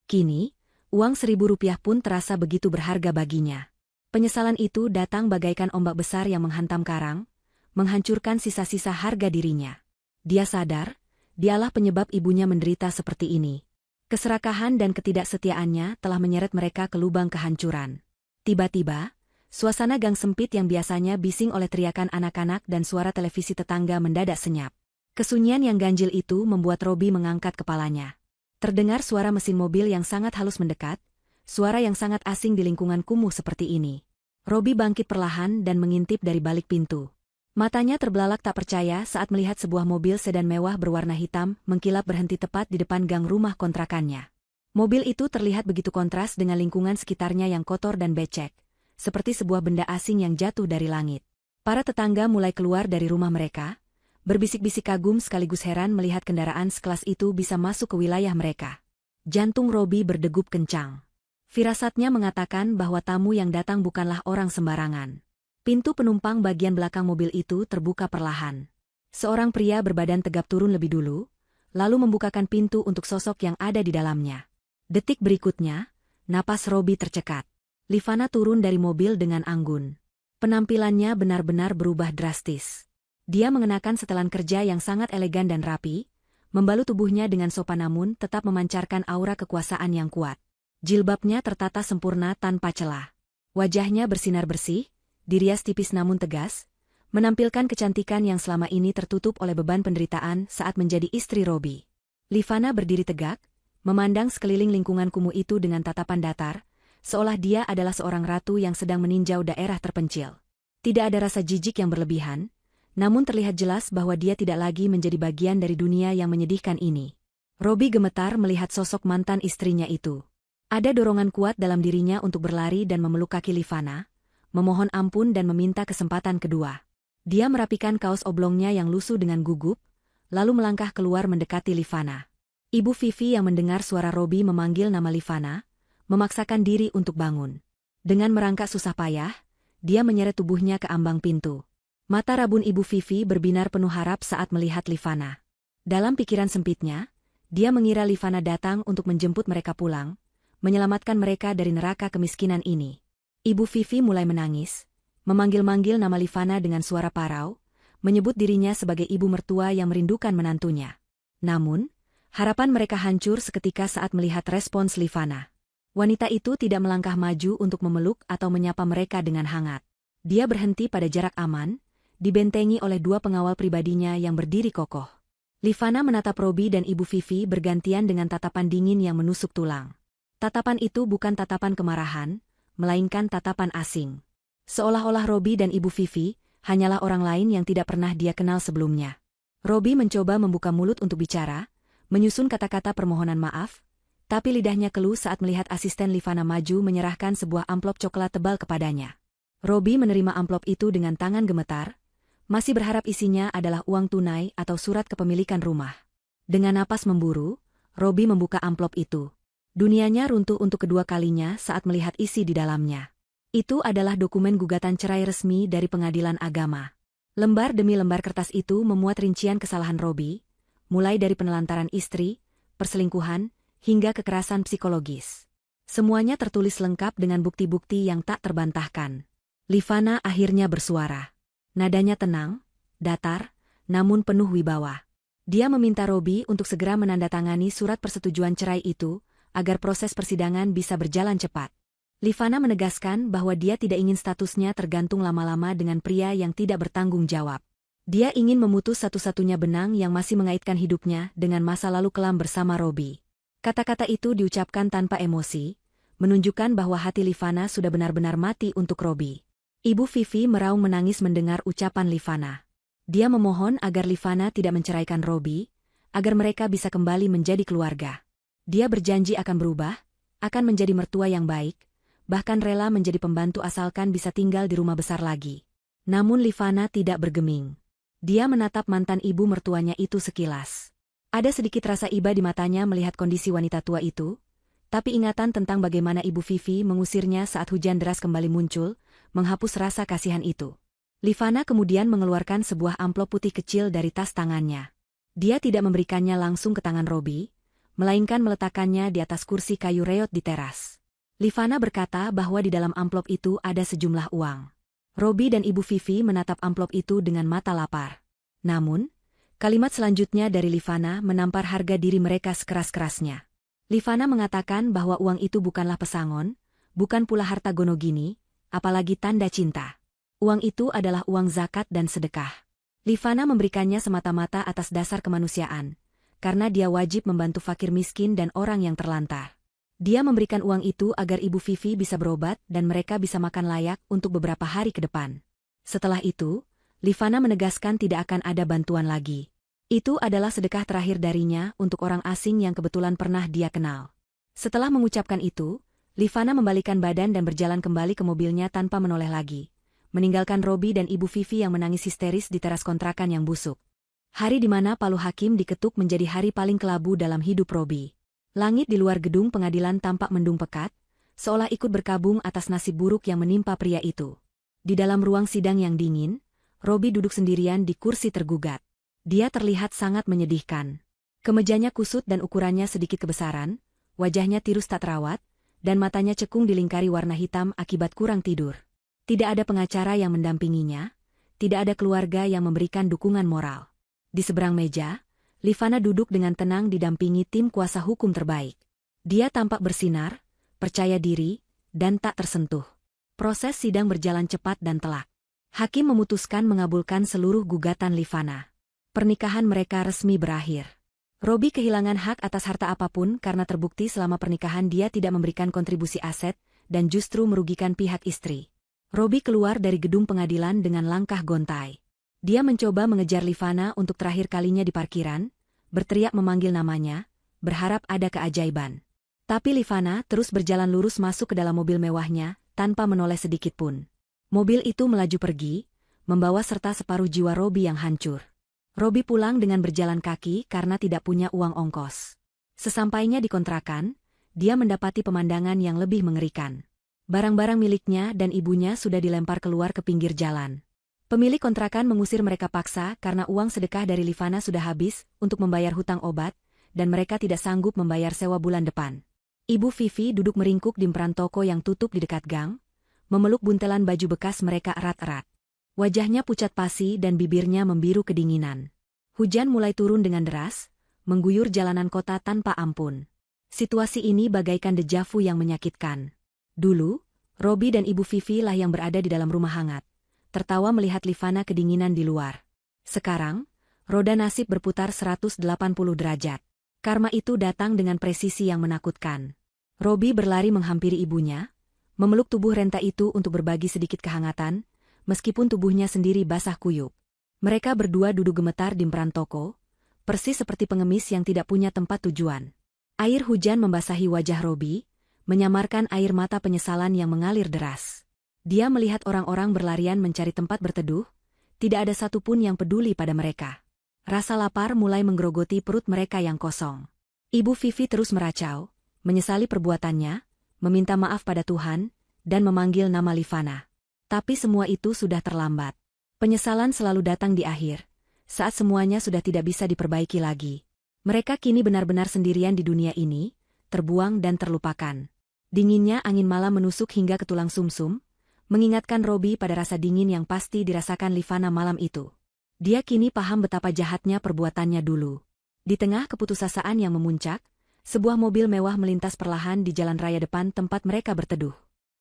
Kini, uang 1000 rupiah pun terasa begitu berharga baginya. Penyesalan itu datang bagaikan ombak besar yang menghantam karang, menghancurkan sisa-sisa harga dirinya. Dia sadar, dialah penyebab ibunya menderita seperti ini. Keserakahan dan ketidaksetiaannya telah menyeret mereka ke lubang kehancuran. Tiba-tiba, suasana gang sempit yang biasanya bising oleh teriakan anak-anak dan suara televisi tetangga mendadak senyap. Kesunyian yang ganjil itu membuat Robi mengangkat kepalanya. Terdengar suara mesin mobil yang sangat halus mendekat, suara yang sangat asing di lingkungan kumuh seperti ini. Robi bangkit perlahan dan mengintip dari balik pintu. Matanya terbelalak tak percaya saat melihat sebuah mobil sedan mewah berwarna hitam mengkilap berhenti tepat di depan gang rumah kontrakannya. Mobil itu terlihat begitu kontras dengan lingkungan sekitarnya yang kotor dan becek, seperti sebuah benda asing yang jatuh dari langit. Para tetangga mulai keluar dari rumah mereka, berbisik-bisik kagum sekaligus heran melihat kendaraan sekelas itu bisa masuk ke wilayah mereka. Jantung Robi berdegup kencang. Firasatnya mengatakan bahwa tamu yang datang bukanlah orang sembarangan. Pintu penumpang bagian belakang mobil itu terbuka perlahan. Seorang pria berbadan tegap turun lebih dulu, lalu membukakan pintu untuk sosok yang ada di dalamnya. Detik berikutnya, napas Robi tercekat. Livana turun dari mobil dengan anggun. Penampilannya benar-benar berubah drastis. Dia mengenakan setelan kerja yang sangat elegan dan rapi, membalut tubuhnya dengan sopan namun tetap memancarkan aura kekuasaan yang kuat. Jilbabnya tertata sempurna tanpa celah. Wajahnya bersinar bersih, dirias tipis namun tegas, menampilkan kecantikan yang selama ini tertutup oleh beban penderitaan saat menjadi istri Robi. Livana berdiri tegak, memandang sekeliling lingkungan kumuh itu dengan tatapan datar, seolah dia adalah seorang ratu yang sedang meninjau daerah terpencil. Tidak ada rasa jijik yang berlebihan, namun terlihat jelas bahwa dia tidak lagi menjadi bagian dari dunia yang menyedihkan ini. Robi gemetar melihat sosok mantan istrinya itu. Ada dorongan kuat dalam dirinya untuk berlari dan memeluk kaki Livana, memohon ampun dan meminta kesempatan kedua. Dia merapikan kaos oblongnya yang lusuh dengan gugup, lalu melangkah keluar mendekati Livana. Ibu Vivi yang mendengar suara Robi memanggil nama Livana, memaksakan diri untuk bangun. Dengan merangkak susah payah, dia menyeret tubuhnya ke ambang pintu. Mata rabun Ibu Vivi berbinar penuh harap saat melihat Livana. Dalam pikiran sempitnya, dia mengira Livana datang untuk menjemput mereka pulang, menyelamatkan mereka dari neraka kemiskinan ini. Ibu Vivi mulai menangis, memanggil-manggil nama Livana dengan suara parau, menyebut dirinya sebagai ibu mertua yang merindukan menantunya. Namun, Harapan mereka hancur seketika saat melihat respons Livana. Wanita itu tidak melangkah maju untuk memeluk atau menyapa mereka dengan hangat. Dia berhenti pada jarak aman, dibentengi oleh dua pengawal pribadinya yang berdiri kokoh. Livana menatap Robi dan Ibu Vivi bergantian dengan tatapan dingin yang menusuk tulang. Tatapan itu bukan tatapan kemarahan, melainkan tatapan asing. Seolah-olah Robi dan Ibu Vivi hanyalah orang lain yang tidak pernah dia kenal sebelumnya. Robi mencoba membuka mulut untuk bicara, menyusun kata-kata permohonan maaf, tapi lidahnya keluh saat melihat asisten Livana maju menyerahkan sebuah amplop coklat tebal kepadanya. Robi menerima amplop itu dengan tangan gemetar, masih berharap isinya adalah uang tunai atau surat kepemilikan rumah. Dengan napas memburu, Robi membuka amplop itu. Dunianya runtuh untuk kedua kalinya saat melihat isi di dalamnya. Itu adalah dokumen gugatan cerai resmi dari pengadilan agama. Lembar demi lembar kertas itu memuat rincian kesalahan Robi, mulai dari penelantaran istri, perselingkuhan, hingga kekerasan psikologis. Semuanya tertulis lengkap dengan bukti-bukti yang tak terbantahkan. Livana akhirnya bersuara. Nadanya tenang, datar, namun penuh wibawa. Dia meminta Robi untuk segera menandatangani surat persetujuan cerai itu, agar proses persidangan bisa berjalan cepat. Livana menegaskan bahwa dia tidak ingin statusnya tergantung lama-lama dengan pria yang tidak bertanggung jawab. Dia ingin memutus satu-satunya benang yang masih mengaitkan hidupnya dengan masa lalu kelam bersama Robi. Kata-kata itu diucapkan tanpa emosi, menunjukkan bahwa hati Livana sudah benar-benar mati untuk Robi. Ibu Vivi meraung menangis mendengar ucapan Livana. Dia memohon agar Livana tidak menceraikan Robi, agar mereka bisa kembali menjadi keluarga. Dia berjanji akan berubah, akan menjadi mertua yang baik, bahkan rela menjadi pembantu asalkan bisa tinggal di rumah besar lagi. Namun Livana tidak bergeming. Dia menatap mantan ibu mertuanya itu sekilas. Ada sedikit rasa iba di matanya melihat kondisi wanita tua itu, tapi ingatan tentang bagaimana Ibu Vivi mengusirnya saat hujan deras kembali muncul, menghapus rasa kasihan itu. Livana kemudian mengeluarkan sebuah amplop putih kecil dari tas tangannya. Dia tidak memberikannya langsung ke tangan Robi, melainkan meletakkannya di atas kursi kayu reot di teras. Livana berkata bahwa di dalam amplop itu ada sejumlah uang. Robi dan Ibu Vivi menatap amplop itu dengan mata lapar. Namun, kalimat selanjutnya dari Livana menampar harga diri mereka sekeras-kerasnya. Livana mengatakan bahwa uang itu bukanlah pesangon, bukan pula harta gonogini, apalagi tanda cinta. Uang itu adalah uang zakat dan sedekah. Livana memberikannya semata-mata atas dasar kemanusiaan, karena dia wajib membantu fakir miskin dan orang yang terlantar. Dia memberikan uang itu agar Ibu Vivi bisa berobat dan mereka bisa makan layak untuk beberapa hari ke depan. Setelah itu, Livana menegaskan tidak akan ada bantuan lagi. Itu adalah sedekah terakhir darinya untuk orang asing yang kebetulan pernah dia kenal. Setelah mengucapkan itu, Livana membalikkan badan dan berjalan kembali ke mobilnya tanpa menoleh lagi, meninggalkan Robi dan Ibu Vivi yang menangis histeris di teras kontrakan yang busuk. Hari di mana palu hakim diketuk menjadi hari paling kelabu dalam hidup Robi. Langit di luar gedung pengadilan tampak mendung pekat, seolah ikut berkabung atas nasib buruk yang menimpa pria itu. Di dalam ruang sidang yang dingin, Robi duduk sendirian di kursi tergugat. Dia terlihat sangat menyedihkan. Kemejanya kusut dan ukurannya sedikit kebesaran, wajahnya tirus tak terawat, dan matanya cekung dilingkari warna hitam akibat kurang tidur. Tidak ada pengacara yang mendampinginya, tidak ada keluarga yang memberikan dukungan moral. Di seberang meja, Livana duduk dengan tenang didampingi tim kuasa hukum terbaik. Dia tampak bersinar, percaya diri, dan tak tersentuh. Proses sidang berjalan cepat dan telak. Hakim memutuskan mengabulkan seluruh gugatan Livana. Pernikahan mereka resmi berakhir. Robi kehilangan hak atas harta apapun karena terbukti selama pernikahan dia tidak memberikan kontribusi aset dan justru merugikan pihak istri. Robi keluar dari gedung pengadilan dengan langkah gontai. Dia mencoba mengejar Livana untuk terakhir kalinya di parkiran, berteriak memanggil namanya, berharap ada keajaiban. Tapi Livana terus berjalan lurus masuk ke dalam mobil mewahnya, tanpa menoleh sedikit pun. Mobil itu melaju pergi, membawa serta separuh jiwa Robi yang hancur. Robi pulang dengan berjalan kaki karena tidak punya uang ongkos. Sesampainya di kontrakan, dia mendapati pemandangan yang lebih mengerikan. Barang-barang miliknya dan ibunya sudah dilempar keluar ke pinggir jalan. Pemilik kontrakan mengusir mereka paksa karena uang sedekah dari Livana sudah habis untuk membayar hutang obat, dan mereka tidak sanggup membayar sewa bulan depan. Ibu Vivi duduk meringkuk di emperan toko yang tutup di dekat gang, memeluk buntelan baju bekas mereka erat-erat. Wajahnya pucat pasi dan bibirnya membiru kedinginan. Hujan mulai turun dengan deras, mengguyur jalanan kota tanpa ampun. Situasi ini bagaikan dejavu yang menyakitkan. Dulu, Robi dan Ibu Vivi lah yang berada di dalam rumah hangat, tertawa melihat Livana kedinginan di luar. Sekarang, roda nasib berputar 180 derajat. Karma itu datang dengan presisi yang menakutkan. Robi berlari menghampiri ibunya, memeluk tubuh renta itu untuk berbagi sedikit kehangatan, meskipun tubuhnya sendiri basah kuyup. Mereka berdua duduk gemetar di emperan toko, persis seperti pengemis yang tidak punya tempat tujuan. Air hujan membasahi wajah Robi, menyamarkan air mata penyesalan yang mengalir deras. Dia melihat orang-orang berlarian mencari tempat berteduh, tidak ada satupun yang peduli pada mereka. Rasa lapar mulai menggerogoti perut mereka yang kosong. Ibu Vivi terus meracau, menyesali perbuatannya, meminta maaf pada Tuhan, dan memanggil nama Livana. Tapi semua itu sudah terlambat. Penyesalan selalu datang di akhir, saat semuanya sudah tidak bisa diperbaiki lagi. Mereka kini benar-benar sendirian di dunia ini, terbuang dan terlupakan. Dinginnya angin malam menusuk hingga ke tulang sumsum, mengingatkan Robi pada rasa dingin yang pasti dirasakan Livana malam itu. Dia kini paham betapa jahatnya perbuatannya dulu. Di tengah keputusasaan yang memuncak, sebuah mobil mewah melintas perlahan di jalan raya depan tempat mereka berteduh.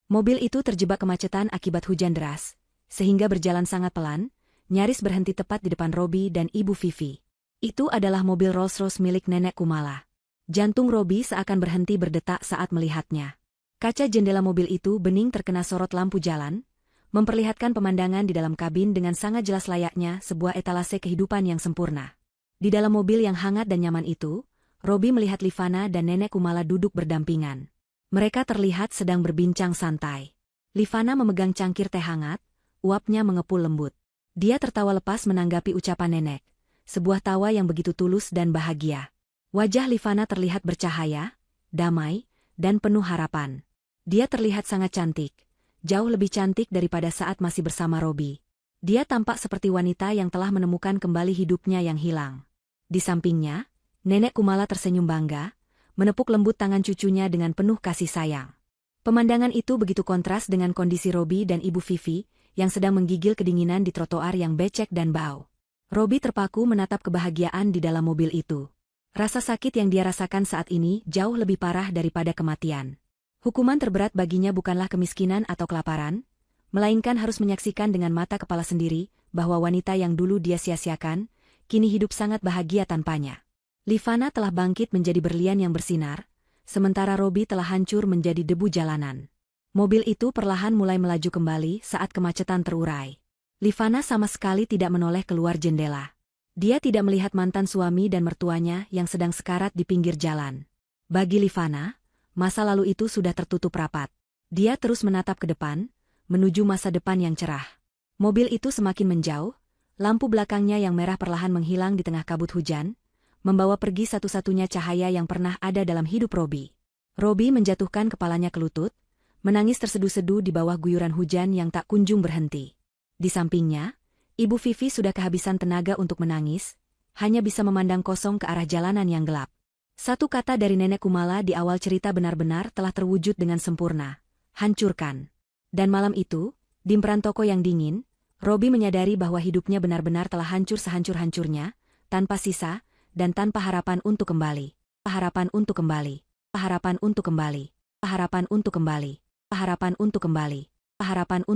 Mobil itu terjebak kemacetan akibat hujan deras, sehingga berjalan sangat pelan, nyaris berhenti tepat di depan Robi dan Ibu Vivi. Itu adalah mobil Rolls-Royce milik Nenek Kumala. Jantung Robi seakan berhenti berdetak saat melihatnya. Kaca jendela mobil itu bening terkena sorot lampu jalan, memperlihatkan pemandangan di dalam kabin dengan sangat jelas layaknya sebuah etalase kehidupan yang sempurna. Di dalam mobil yang hangat dan nyaman itu, Robi melihat Livana dan Nenek Kumala duduk berdampingan. Mereka terlihat sedang berbincang santai. Livana memegang cangkir teh hangat, uapnya mengepul lembut. Dia tertawa lepas menanggapi ucapan nenek. Sebuah tawa yang begitu tulus dan bahagia. Wajah Livana terlihat bercahaya, damai, dan penuh harapan. Dia terlihat sangat cantik, jauh lebih cantik daripada saat masih bersama Robi. Dia tampak seperti wanita yang telah menemukan kembali hidupnya yang hilang. Di sampingnya, Nenek Kumala tersenyum bangga, menepuk lembut tangan cucunya dengan penuh kasih sayang. Pemandangan itu begitu kontras dengan kondisi Robi dan Ibu Vivi, yang sedang menggigil kedinginan di trotoar yang becek dan bau. Robi terpaku menatap kebahagiaan di dalam mobil itu. Rasa sakit yang dia rasakan saat ini jauh lebih parah daripada kematian. Hukuman terberat baginya bukanlah kemiskinan atau kelaparan, melainkan harus menyaksikan dengan mata kepala sendiri bahwa wanita yang dulu dia sia-siakan, kini hidup sangat bahagia tanpanya. Livana telah bangkit menjadi berlian yang bersinar, sementara Robi telah hancur menjadi debu jalanan. Mobil itu perlahan mulai melaju kembali saat kemacetan terurai. Livana sama sekali tidak menoleh keluar jendela. Dia tidak melihat mantan suami dan mertuanya yang sedang sekarat di pinggir jalan. Bagi Livana, masa lalu itu sudah tertutup rapat. Dia terus menatap ke depan, menuju masa depan yang cerah. Mobil itu semakin menjauh, lampu belakangnya yang merah perlahan menghilang di tengah kabut hujan, membawa pergi satu-satunya cahaya yang pernah ada dalam hidup Robi. Robi menjatuhkan kepalanya ke lutut, menangis terseduh-seduh di bawah guyuran hujan yang tak kunjung berhenti. Di sampingnya, Ibu Vivi sudah kehabisan tenaga untuk menangis, hanya bisa memandang kosong ke arah jalanan yang gelap. Satu kata dari Nenek Kumala di awal cerita benar-benar telah terwujud dengan sempurna, hancurkan. Dan malam itu, di emperan toko yang dingin, Robi menyadari bahwa hidupnya benar-benar telah hancur sehancur-hancurnya, tanpa sisa, dan tanpa harapan untuk kembali. Harapan untuk kembali. Harapan untuk kembali. Harapan untuk kembali. Harapan untuk kembali. Harapan untuk